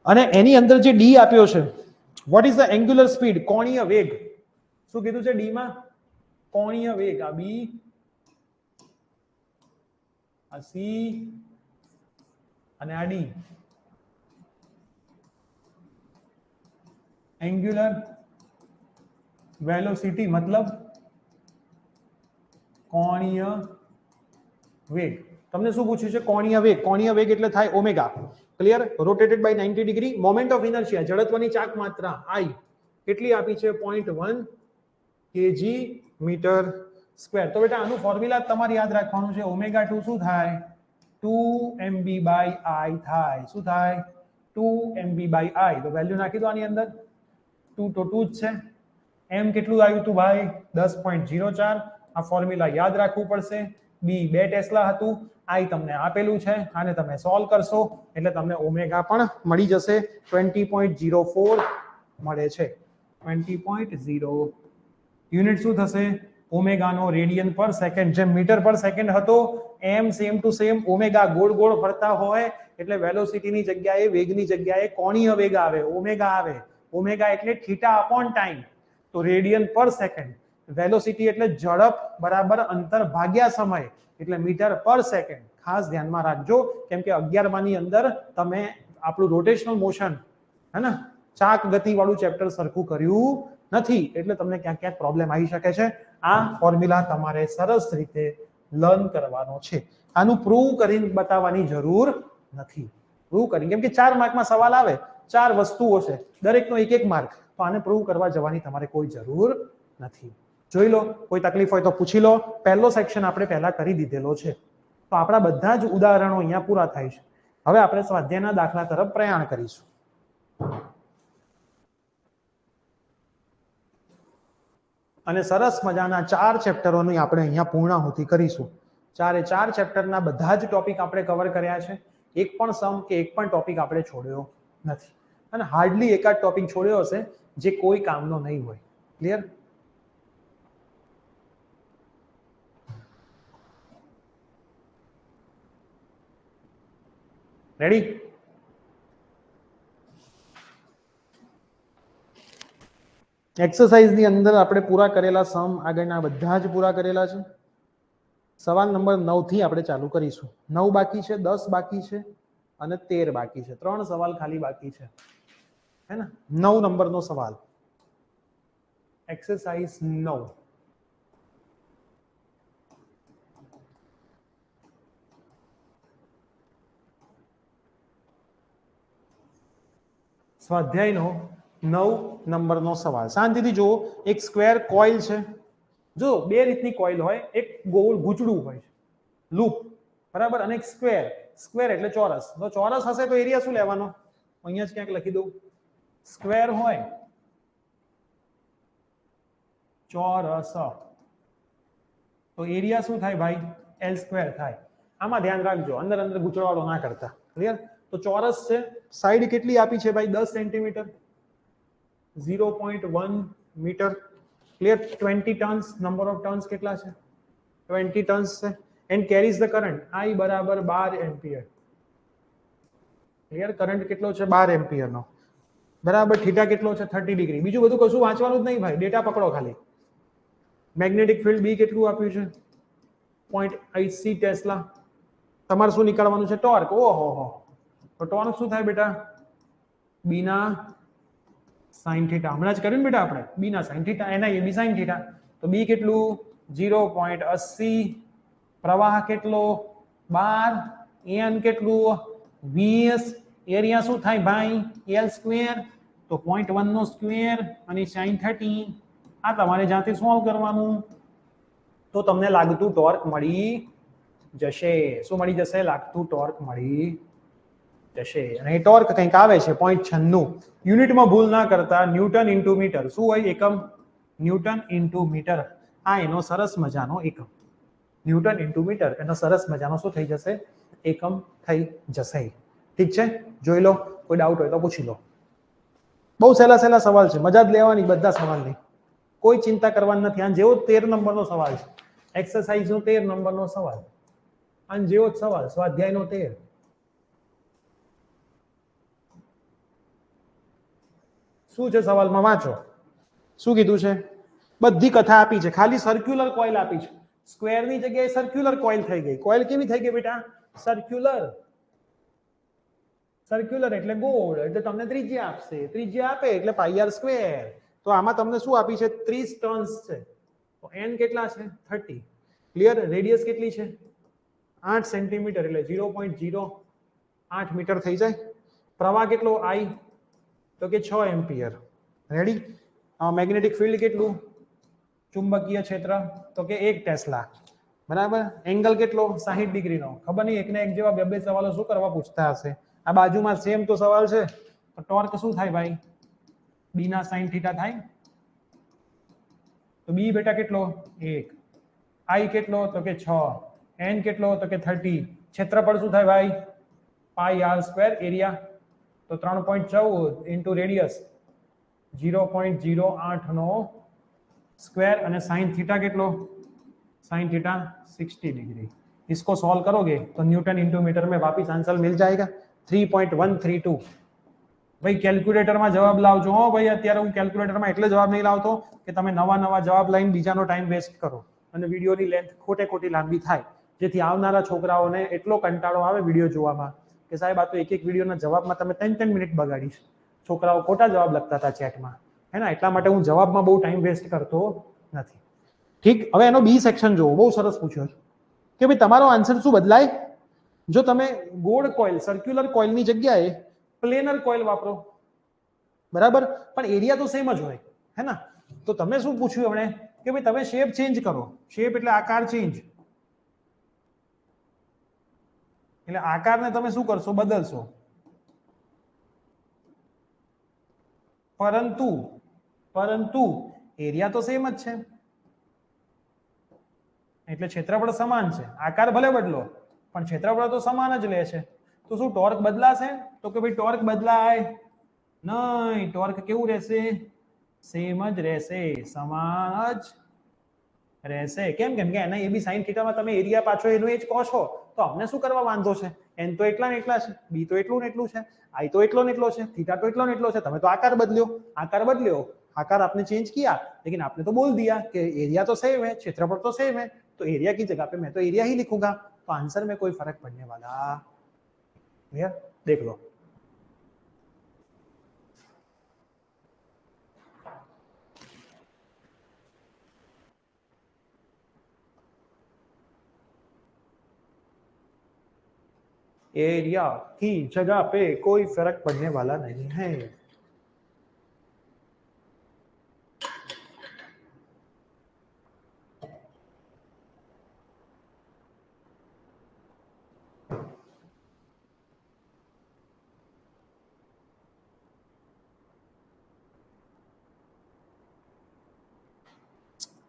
અને એની અંદર જે ડી આપ્યો છે, what is the angular speed? કોણીય વેગ। શું કીધું છે ડી માં? કોણીય વેગ। આ બી, આ સી અને આ ડી। એંગ્યુલર વેલોસિટી મતલબ કોણીય વેગ। તમને શું પૂછ્યું છે? કોણીય વેગ। કોણીય વેગ એટલે થાય omega. Clear? Rotated by 90 degree. Moment of inertia, જડત્વની ચાક માત્રા આઈ કેટલી આપી છે? 0.1 kg મીટર સ્ક્વેર। તો બેટા આનું ફોર્મ્યુલા તમારે યાદ રાખવાનું છે। ઓમેગા 2 શું થાય? 2 mb બાય i થાય। શું થાય? 2 mb બાય i। તો વેલ્યુ નાખી દો આની અંદર। 2 તો 2 જ છે। m કેટલું આવ્યું હતું ભાઈ? 10.04। આ ફોર્મ્યુલા યાદ રાખવું પડશે। બી 2 ટેસ્લા હતું, આઈ તમને આપેલું છે, આને તમે સોલ્વ કરશો એટલે તમને ઓમેગા પણ મળી જશે। 20.04 મળે છે। 20.0 યુનિટ શું થશે? ઓમેગાનો રેડિયન પર સેકન્ડ। જેમ મીટર પર સેકન્ડ હતો એમ સેમ ટુ સેમ ઓમેગા ગોળ ગોળ ફરતા હોય એટલે વેલોસિટીની જગ્યાએ, વેગની જગ્યાએ કોણીય વેગ આવે, ઓમેગા આવે। ઓમેગા એટલે થીટા અપોન ટાઈમ, તો રેડિયન પર સેકન્ડ। વેલોસિટી એટલે ઝડપ બરાબર અંતર ભાગ્યા સમય, એટલે મીટર પર સેકન્ડ। ખાસ ધ્યાનમાં રાખજો, કેમ કે 11મા ની અંદર તમે આપણું રોટેશનલ મોશન, હે ને, ચાક ગતિ વાળું ચેપ્ટર સરખું કર્યું નથી, એટલે તમને ક્યાંક ક્યાંક પ્રોબ્લેમ આવી શકે છે। આ ફોર્મ્યુલા તમારે સરસ રીતે લર્ન કરવાનો છે। આનું પ્રૂવ કરીને બતાવવાની જરૂર નથી। પ્રૂવ કરી, કેમ કે 4 માર્કમાં સવાલ આવે, 4 વસ્તુઓ છે, દરેકનો 1 માર્ક, તો આને પ્રૂવ કરવા જવાની તમારે કોઈ જરૂર નથી। જોઈ લો, કોઈ તકલીફ હોય તો પૂછી લો। પહેલો સેક્શન આપણે પહેલા કરી દીધેલો છે, તો આપણા બધા જ ઉદાહરણો અહીંયા પૂરા થાય છે। હવે આપણે સ્વાધ્યાયના દાખલા તરફ પ્રયાણ કરીશું। અને સરસ મજાના 4 ચેપ્ટરોની આપણે અહીંયા પૂર્ણાહુતિ કરીશું। 4 ચેપ્ટરના બધા જ ટોપિક આપણે કવર કર્યા છે। એક પણ સમ કે એક પણ ટોપિક આપણે છોડ્યો નથી, અને હાર્ડલી એકાદ ટોપિક છોડ્યો હશે જે કોઈ કામનો નહીં હોય। ક્લિયર? રેડી? એક્સરસાઇઝની અંદર આપણે પૂરા કરેલા સમ આગળના બધા જ પૂરા કરેલા છે। સવાલ નંબર 9 થી આપણે ચાલુ કરીશું। 9 બાકી છે, 10 બાકી છે અને 13 બાકી છે। 3 સવાલ ખાલી બાકી છે, હે ને? 9 નંબરનો સવાલ। एक्सरसाइज 9 સ્વાધ્યાયનો 9 નંબરનો સવાલ શાંતિથી જુઓ એક સ્ક્વેર કોઇલ છે જો બે રીતની કોઇલ હોય એક ગોળ ગૂંચડું હોય છે લૂપ બરાબર અને એક સ્ક્વેર સ્ક્વેર એટલે ચોરસ તો ચોરસ હશે તો એરિયા શું લેવાનો અહીંયા જ ક્યાંક લખી દઉં સ્ક્વેર હોય ચોરસ તો એરિયા શું થાય ભાઈ એલ સ્ક્વેર થાય આમાં ધ્યાન રાખજો અંદર અંદર ગૂંચળવાળો ના કરતા ક્લિયર તો ચોરસ છે સાઈડ કેટલી આપી છે ભાઈ 10 centimetre 0.1 metre clear 20 turns number of turns કેટલા છે 20 ટર્ન્સ છે and carries the current I બરાબર 12 એમ્પિયર ક્લિયર કરંટ કેટલો છે 12 એમ્પિયર નો બરાબર થીટા કેટલો છે 30 ડિગ્રી બીજું બધું કશું વાંચવાનું જ નહીં ભાઈ ડેટા પકડો ખાલી મેગ્નેટિક ફિલ્ડ બી કેટલું આપ્યું છે 0.80 ટેસ્લા તમારે શું નીકળવાનું છે ટોર્ક ઓહો તો ટોર્ક શું થાય બેટા બી ના sin થીટા હમણાં જ કર્યું ને બેટા આપણે બી ના sin થીટા એના એ બી sin થીટા તો બી કેટલું 0.80 પ્રવાહ કેટલો 12 n કેટલું 20 એરિયા શું થાય ભાઈ l સ્ક્વેર તો 0.1 નો સ્ક્વેર અને sin 30 આ તમારે જાતે સોલ્વ કરવાનું તો તમને લાગતું ટોર્ક મળી જશે શું મળી જશે લાગતું ટોર્ક મળી જશે અને એ ટોર્ક કંઈક આવે છે 0.96 યુનિટમાં ભૂલ ના કરતા ન્યૂટન ઇન્ટુ મીટર શું હોય એકમ ન્યૂટન ઇન્ટુ મીટર આ એનો સરસ મજાનો એકમ ન્યૂટન ઇન્ટુ મીટર એનો સરસ મજાનો શું થઈ જશે એકમ થઈ જશે ઠીક છે જોઈ લો કોઈ ડાઉટ હોય તો પૂછી લો બહુ સહેલા સહેલા સવાલ છે મજા જ લેવાની બધા સવાલની કોઈ ચિંતા કરવાની નથી આ જેવો 13 નંબરનો સવાલ છે એક્સરસાઇઝ નો 13 નંબરનો સવાલ અને જેવો જ સવાલ સ્વાધ્યાયનો 13 શું છે સવાલમાં વાંચો શું કીધું છે બધી કથા આપી છે ખાલી સર્ક્યુલર કોઇલ આપી છે સ્ક્વેર ની જગ્યાએ સર્ક્યુલર કોઇલ થઈ ગઈ કોઇલ કેવી થઈ ગઈ બેટા સર્ક્યુલર સર્ક્યુલર એટલે ગોળ એટલે તમને ત્રિજ્યા આપશે ત્રિજ્યા આપે એટલે પાઈ આર સ્ક્વેર તો આમાં તમને શું આપી છે 30 ટર્ન્સ છે તો n કેટલા છે 30 ક્લિયર રેડિયસ કેટલી છે 8 સેન્ટીમીટર એટલે 0.08 મીટર થઈ જાય પ્રવાહ કેટલો I તો કે 6 એમ્પિયર રેડી મેગ્નેટિક ફિલ્ડ કેટલું ચુંબકીય ક્ષેત્ર તો કે 1 ટેસ્લા બરાબર એંગલ કેટલો 60 ડિગ્રીનો ખબર નહીં એકને એક જેવા બે બે સવાલો શું કરવા પૂછતા હશે આ બાજુમાં સેમ તો સવાલ છે તો ટોર્ક શું થાય ભાઈ બી ના sin થીટા થાય તો બી બેટા કેટલો 1 I કેટલો તો કે 6 n કેટલો તો કે 30 ક્ષેત્રફળ શું થાય ભાઈ પાઈ આર સ્ક્વેર એરિયા તો 3.14 ઇન્ટુ રેડિયસ 0.08 નો स्क्वायर અને sin थीटा કેટલો sin थीटा 60 डिग्री इसको सॉल्व करोगे तो न्यूटन इंटू मीटर में वापस आंसर मिल जाएगा 3.132 भाई कैलकुलेटर में जवाब लावજો હો ભાઈ અત્યારે હું કેલ્ક્યુલેટર માં એટલે જવાબ નહીં લાવતો કે તમે નવા નવા જવાબ લઈને બીજાનો ટાઈમ વેસ્ટ કરો અને વિડિયોની લેન્થ ખોટે ખોટી લાંબી થાય જેથી આવનારા છોકરાઓને એટલો કંટાળો આવે વિડિયો જોવામાં કે સાહેબ આ તો એક એક વિડિયોના જવાબમાં તમે 3 મિનિટ બગાડીશ છોકરાઓ ખોટા જવાબ લખતા હતા ચેટમાં है ना એટલા માટે હું જવાબમાં બહુ ટાઈમ વેસ્ટ કરતો નથી ઠીક હવે એનો બી સેક્શન જોવો બહુ સરસ પૂછ્યો છે કે ભાઈ તમારો આન્સર શું બદલાય જો તમે ગોળ કોઇલ સર્ક્યુલર કોઇલની જગ્યાએ પ્લેનર કોઇલ વાપરો બરાબર પણ એરિયા તો સેમ જ હોય હે ના તો તમે શું પૂછ્યું આપણે કે ભાઈ તમે શેપ ચેન્જ કરો શેપ એટલે આકાર ચેન્જ એટલે આકારને તમે શું કરશો બદલશો પરંતુ એરિયા તો સેમ જ છે એટલે ક્ષેત્રફળ સમાન છે આકાર ભલે બદલો પણ ક્ષેત્રફળ તો સમાન જ લે છે તો શું ટોર્ક બદલાશે તો કે ભાઈ ટોર્ક બદલાય નહીં ટોર્ક કેવું રહેશે સેમ જ રહેશે સમાન જ રહેશે કેમ કેમ કે એના એ બી sin થીટામાં તમે એરિયા પાછો એનો એ જ કહો છો તો અમને શું કરવા વાંધો છે n તો એટલા ને એટલા છે b તો એટલું ને એટલું છે i तो એટલો ને એટલો છે थीटा तो એટલો ને એટલો છે તમે તો आकार बदलो आकार आपने चेंज किया लेकिन आपने तो बोल दिया कि एरिया तो सेम है क्षेत्रफल तो सेम है तो एरिया की जगह पे मैं तो एरिया ही लिखूंगा तो आंसर में कोई फर्क पड़ने वाला क्लियर देख लो एरिया की जगह पे कोई फर्क पड़ने वाला नहीं है।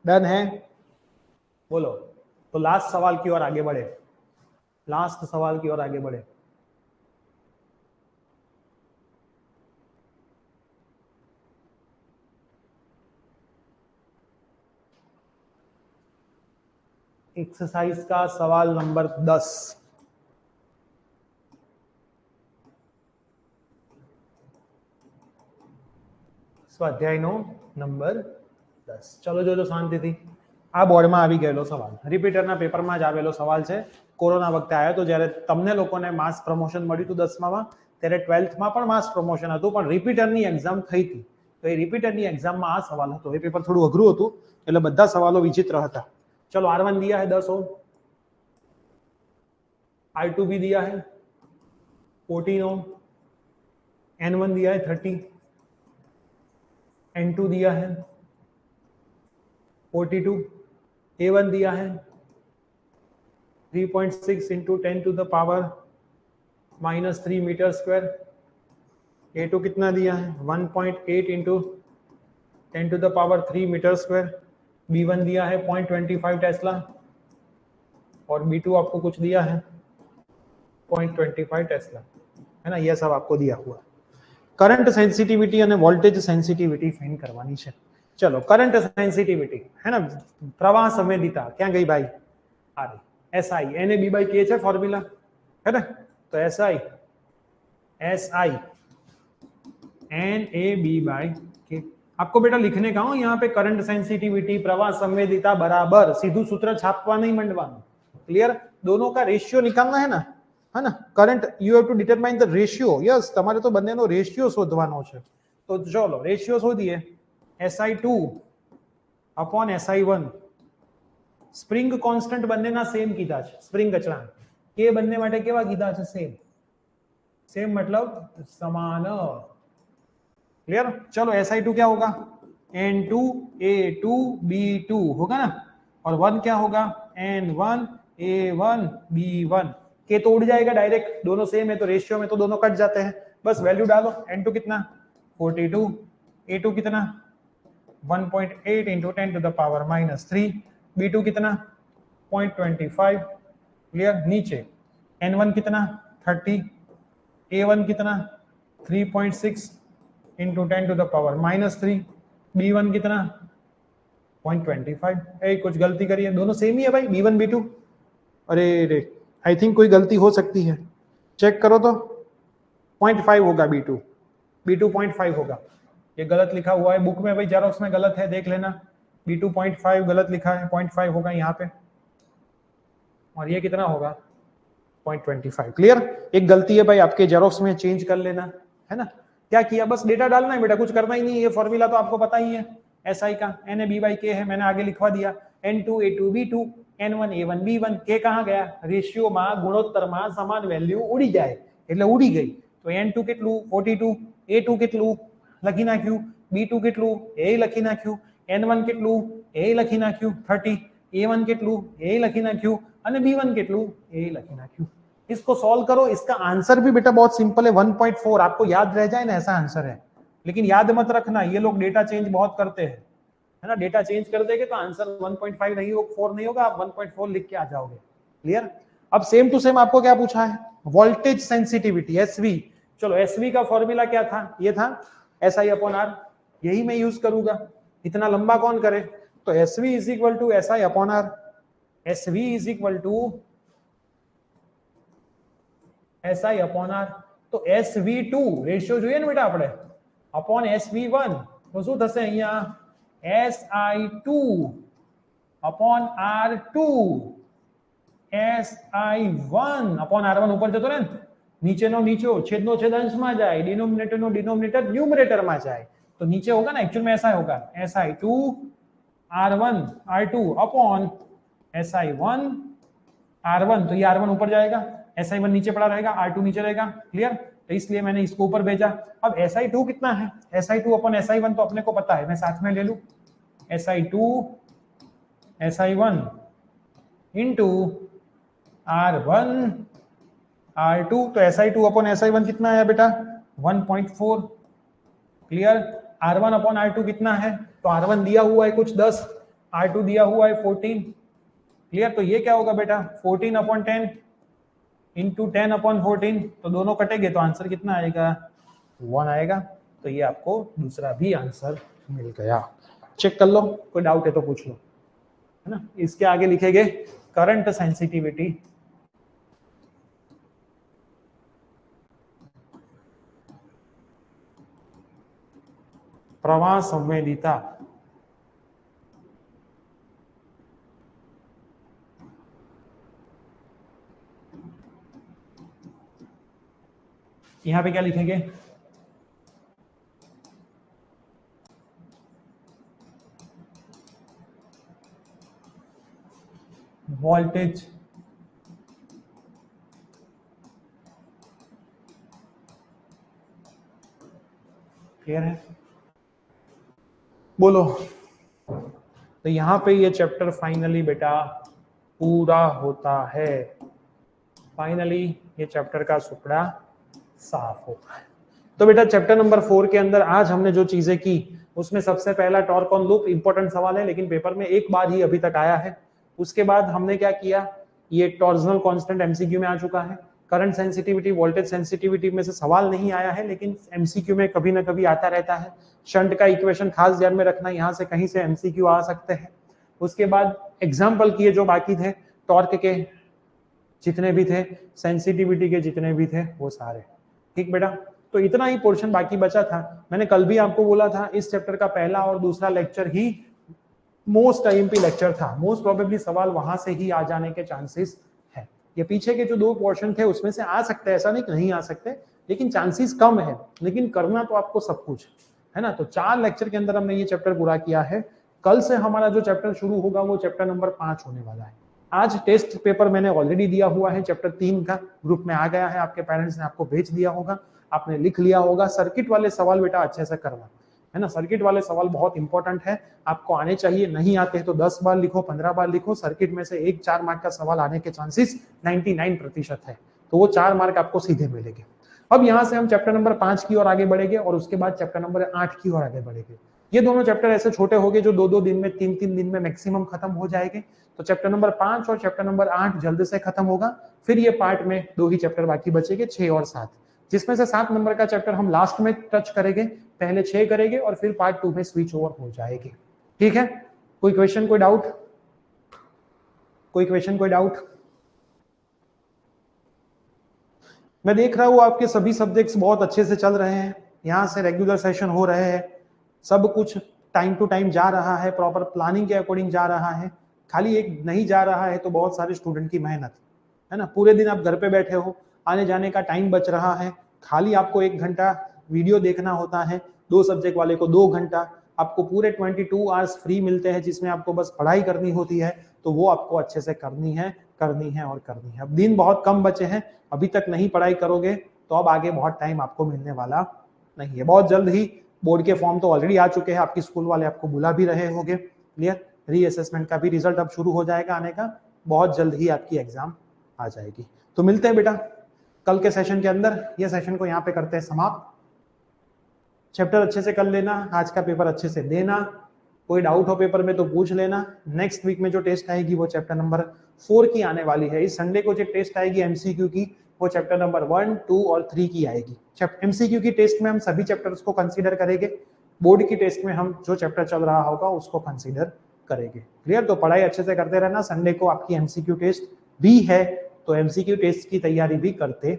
डन है, बोलो। तो लास्ट सवाल की ओर आगे बढ़े, लास्ट सवाल की ओर आगे बढ़े। एक्सरसाइज का सवाल नंबर 10। સ્વાધ્યાયનો નંબર 10। ચલો જોજો શાંતિથી। આ બોર્ડમાં આવી ગયેલો સવાલ, રિપીટરના પેપરમાં જ આવેલો સવાલ છે। કોરોના વખતે આવ્યો તો જ્યારે તમને લોકોને માસ પ્રમોશન મળ્યું હતું 10મામાં, ત્યારે 12થમાં પણ માસ પ્રમોશન હતું, પણ રિપીટરની એક્ઝામ થઈ હતી। તો એ રિपीटर एग्जाम में आ सवाल હતો। એ પેપર થોડું અઘરું હતું, એટલે બધા સવાલો વિચિત્ર હતા। चलो R1 दिया है 10 ओम, R2 भी दिया है 14 ओम, N1 दिया है 30, N2 दिया है 42, A1 दिया है 3.6 into 10 to the power -3 metre square, A2 कितना दिया है 1.8 into 10 to the power 3 metre square, B1 दिया है 0.25 टेस्ला, और B2 आपको कुछ दिया है 0.25 टेस्ला, है ना। यह सब आपको दिया हुआ। करंट सेंसिटिविटी और वोल्टेज सेंसिटिविटी फाइंड करवानी है। चलो करंट सेंसिटिविटी है ना, प्रवाह संवेदीता क्या गई भाई, आ रही SI, NAB/K है फॉर्मूला, है ना। तो SI NAB/K आपको बेटा लिखने का हो यहाँ पे, करंट सेंसिटिविटी प्रवाह संवेदीता बराबर, सीधू सूत्र छापवा नहीं मंडवाना, क्लियर। दोनों का रेशियो निकालना है ना। Current you have to determine the ratio, yes તમારે તો બંનેનો રેશિયો શોધવાનો છે। તો ચલો રેશિયો શોધીએ, SI2 upon SI1। Spring constant બંનેના સેમ કીધા છે, સ્પ્રિંગ અચળાંક કે બંને માટે કેવા કીધા છે, સેમ। सेम मतलब समान, क्लियर। चलो SI2 क्या होगा, N2 A2 B2 होगा ना, और 1 क्या होगा N1 A1 B1। के तो उड़ जाएगा डायरेक्ट, दोनों सेम है तो रेशियो में तो दोनों कट जाते हैं, बस वैल्यू डालो। N2 कितना 42, A2 कितना 1.8 into 10 to the power -3, B2 कितना 0.25, क्लियर। नीचे N1 कितना 30, A1 कितना 3.6 into 10 to the power -3, B1 कितना 0.25। कुछ गलती करिए, दोनों सेम ही है भाई B1 B2। अरे रे, आई थिंक कोई गलती हो सकती है, चेक करो तो। 0.5 होगा B2 0.5 होगा, ये गलत लिखा हुआ है बुक में भाई, जेरॉक्स में गलत है, देख लेना। B2 0.5 गलत लिखा है, 0.5 होगा यहाँ पे, और ये कितना होगा 0.25, क्लियर। एक गलती है भाई आपके जेरॉक्स में, चेंज कर लेना, है ना। क्या किया, बस डेटा डालना है बेटा, कुछ करना ही नहीं है। ये फॉर्मूला तो आपको पता ही है SI का, NAB/K है, मैंने आगे लिखवा दिया। N2 A2 B2, N1 A1 B1। K कहाँ गया, रेशियो में गुणोत्तर में समान वैल्यू उड़ी जाए એટલે ઉડી ગઈ। તો N2 કેટલું 42, A2 કેટલું લખી નાખ્યું, B2 કેટલું એ લખી નાખ્યું, N1 કેટલું એ લખી નાખ્યું 30, A1 કેટલું એ લખી નાખ્યું, અને B1 કેટલું એ લખી નાખ્યું। इसको सॉल्व करो, इसका आंसर भी बेटा बहुत सिंपल है 1.4। आपको याद रह जाए ना, ऐसा आंसर है, लेकिन याद मत रखना, ये लोग डेटा चेंज बहुत करते हैं, है ना। डेटा चेंज कर देंगे तो आंसर 1.5 नहीं होगा, 4 नहीं होगा, आप 1.4 लिख के आ जाओगे, क्लियर। अब सेम टू सेम आपको क्या पूछा है, वोल्टेज सेंसिटिविटी SV। चलो SV का फॉर्मूला क्या था, ये था SI/R, यही मैं यूज करूंगा। इतना लंबा कौन करे, तो SV is equal to SI/R। SV is equal to SI/R। तो SV2 રેશિયો જોઈએ ને બેટા આપણે, અપોન SV1, તો શું થશે અહીંયા SI2 upon R2, SI1 upon R1 ઉપર જતો રહે ને, નીચેનો નીચો, છેદનો છેદ અંશમાં જાય, डिनोमिनेटर डिनोमिनेटर न्यूमरेटर में जाए, तो नीचे होगा ना, एक्चुअल में ऐसा होगा SI2 R1 R2 upon SI1 R1, तो ये R1 ऊपर जाएगा, SI1 नीचे पड़ा रहेगा, R2 नीचे रहेगा, क्लियर। तो इसलिए मैंने इसको ऊपर भेजा। अब SI2 कितना है, SI2 अपन SI1 तो अपने को पता है, मैं साथ में ले लूं SI2 SI1 into R1 R2, तो SI2 अपन SI1 कितना है बेटा 1.4, क्लियर। R1 अपॉन R2 कितना है, तो R1 दिया हुआ है कुछ 10, R2 दिया हुआ है 14, क्लियर। तो ये क्या होगा बेटा 14 अपॉन 10 इंटू 10 अपॉन 14, तो दोनों कटेंगे तो आंसर कितना आएगा 1 आएगा। तो ये आपको दूसरा भी आंसर मिल गया। चेक कर लो, कोई डाउट है तो पूछ लो, है ना। इसके आगे लिखेंगे करंट सेंसिटिविटी, प्रवाह संवेदीता, यहां पे क्या लिखेंगे वोल्टेज क्लियर है, बोलो। तो यहां पे ये चैप्टर फाइनली बेटा पूरा होता है, फाइनली ये चैप्टर का सुपड़ा साफ होता है। तो बेटा चैप्टर नंबर 4 के अंदर आज हमने जो चीजें की उसमें सबसे पहला टॉर्क ऑन लूप, इंपॉर्टेंट सवाल है लेकिन पेपर में एक बार ही अभी तक आया है। उसके बाद हमने क्या किया, ये टॉर्जनल कांस्टेंट एमसीक्यू में आ चुका है। करंट सेंसिटिविटी, वोल्टेज सेंसिटिविटी में से सवाल नहीं आया है लेकिन एमसीक्यू में कभी ना कभी आता रहता है। शंट का इक्वेशन खास ध्यान में रखना, यहाँ से कहीं से एमसीक्यू आ सकते हैं। उसके बाद एग्जाम्पल किए जो बाकी थे, टॉर्क के जितने भी थे, सेंसिटिविटी के जितने भी थे, वो सारे ठीक बेटा। तो इतना ही पोर्शन बाकी बचा था। मैंने कल भी आपको बोला था इस चैप्टर का पहला और दूसरा लेक्चर ही मोस्ट आईएमपी लेक्चर था, मोस्ट प्रोबेबली सवाल वहां से ही आ जाने के चांसेस है। ये पीछे के जो 2 पोर्शन थे उसमें से आ सकते हैं, ऐसा नहीं कि नहीं आ सकते, लेकिन चांसेस कम है। लेकिन करना तो आपको सब कुछ है ना। तो 4 लेक्चर के अंदर हमने ये चैप्टर पूरा किया है। कल से हमारा जो चैप्टर शुरू होगा वो चैप्टर नंबर 5 होने वाला है। आज टेस्ट पेपर मैंने ऑलरेडी दिया हुआ है, चैप्टर 3 का ग्रुप में आ गया है, आपके पेरेंट्स ने आपको भेज दिया होगा, आपने लिख लिया होगा। सर्किट वाले सवाल बेटा अच्छे से करना, है ना। सर्किट वाले सवाल बहुत इंपॉर्टेंट है, आपको आने चाहिए। नहीं आते हैं तो 10 बार लिखो, 15 बार लिखो। सर्किट में से एक 4 मार्क का सवाल आने के चांसेस 99% है, तो वो 4 मार्क आपको सीधे मिलेंगे। अब यहाँ से हम चैप्टर नंबर 5 की ओर आगे बढ़ेंगे और उसके बाद चैप्टर नंबर 8 की ओर आगे बढ़ेंगे। ये दोनों चैप्टर ऐसे छोटे होंगे जो 2-2 दिन में, 3-3 दिन में मैक्सिमम खत्म हो जाएंगे। तो चैप्टर नंबर 5 और चैप्टर नंबर 8 जल्द से खत्म होगा। फिर ये पार्ट में 2 ही चैप्टर बाकी बचेंगे, 6 और 7, जिसमें से 7 नंबर का चैप्टर हम लास्ट में टच करेंगे, पहले 6 करेंगे और फिर पार्ट 2 में स्विच ओवर हो जाएगी। ठीक है, कोई क्वेश्चन, कोई डाउट, कोई क्वेश्चन, कोई डाउट? मैं देख रहा हूँ आपके सभी सब्जेक्ट्स बहुत अच्छे से चल रहे हैं, यहाँ से रेगुलर सेशन हो रहे हैं, सब कुछ टाइम टू टाइम जा रहा है, प्रॉपर प्लानिंग के अकॉर्डिंग जा रहा है। खाली एक नहीं जा रहा है तो बहुत सारे स्टूडेंट की मेहनत, है ना। पूरे दिन आप घर पे बैठे हो, आने जाने का टाइम बच रहा है, खाली आपको 1 घंटा वीडियो देखना होता है, 2 सब्जेक्ट वाले को 2 घंटा, आपको पूरे 22 आवर्स फ्री मिलते हैं जिसमें आपको बस पढ़ाई करनी होती है। तो वो आपको अच्छे से करनी है, करनी है और करनी है। अब दिन बहुत कम बचे हैं, अभी तक नहीं पढ़ाई करोगे तो अब आगे बहुत टाइम आपको मिलने वाला नहीं है। बहुत जल्द ही बोर्ड के फॉर्म तो ऑलरेडी आ चुके हैं, आपकी स्कूल वाले आपको बुला भी रहे होंगे, क्लियर। रीअसेसमेंट का भी रिजल्ट अब शुरू हो जाएगा आने का, बहुत जल्द ही आपकी एग्जाम आ जाएगी। तो मिलते हैं बेटा कल के सेशन के अंदर। ये सेशन को यहाँ पे करते हैं समाप्त। चैप्टर अच्छे से कर लेना, आज का पेपर अच्छे से देना, कोई डाउट हो पेपर में तो पूछ लेना। नेक्स्ट वीक में जो टेस्ट आएगी वो चैप्टर नंबर 4 की आने वाली है। इस संडे को जो टेस्ट आएगी एमसीक्यू की, वो चैप्टर नंबर 1, 2 और 3 की आएगी। एमसीक्यू की टेस्ट में हम सभी चैप्टर्स को कंसीडर करेंगे, बोर्ड की टेस्ट में हम जो चैप्टर चल रहा होगा उसको कंसीडर करेंगे, क्लियर। तो पढ़ाई अच्छे से करते रहना। संडे को आपकी एमसीक्यू टेस्ट भी है तो एमसीक्यू टेस्ट की तैयारी भी करते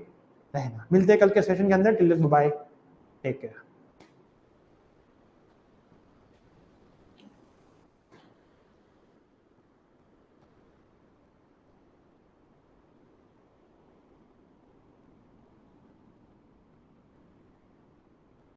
रहना। मिलते हैं कल के सेशन के अंदर। Till then bye, take care.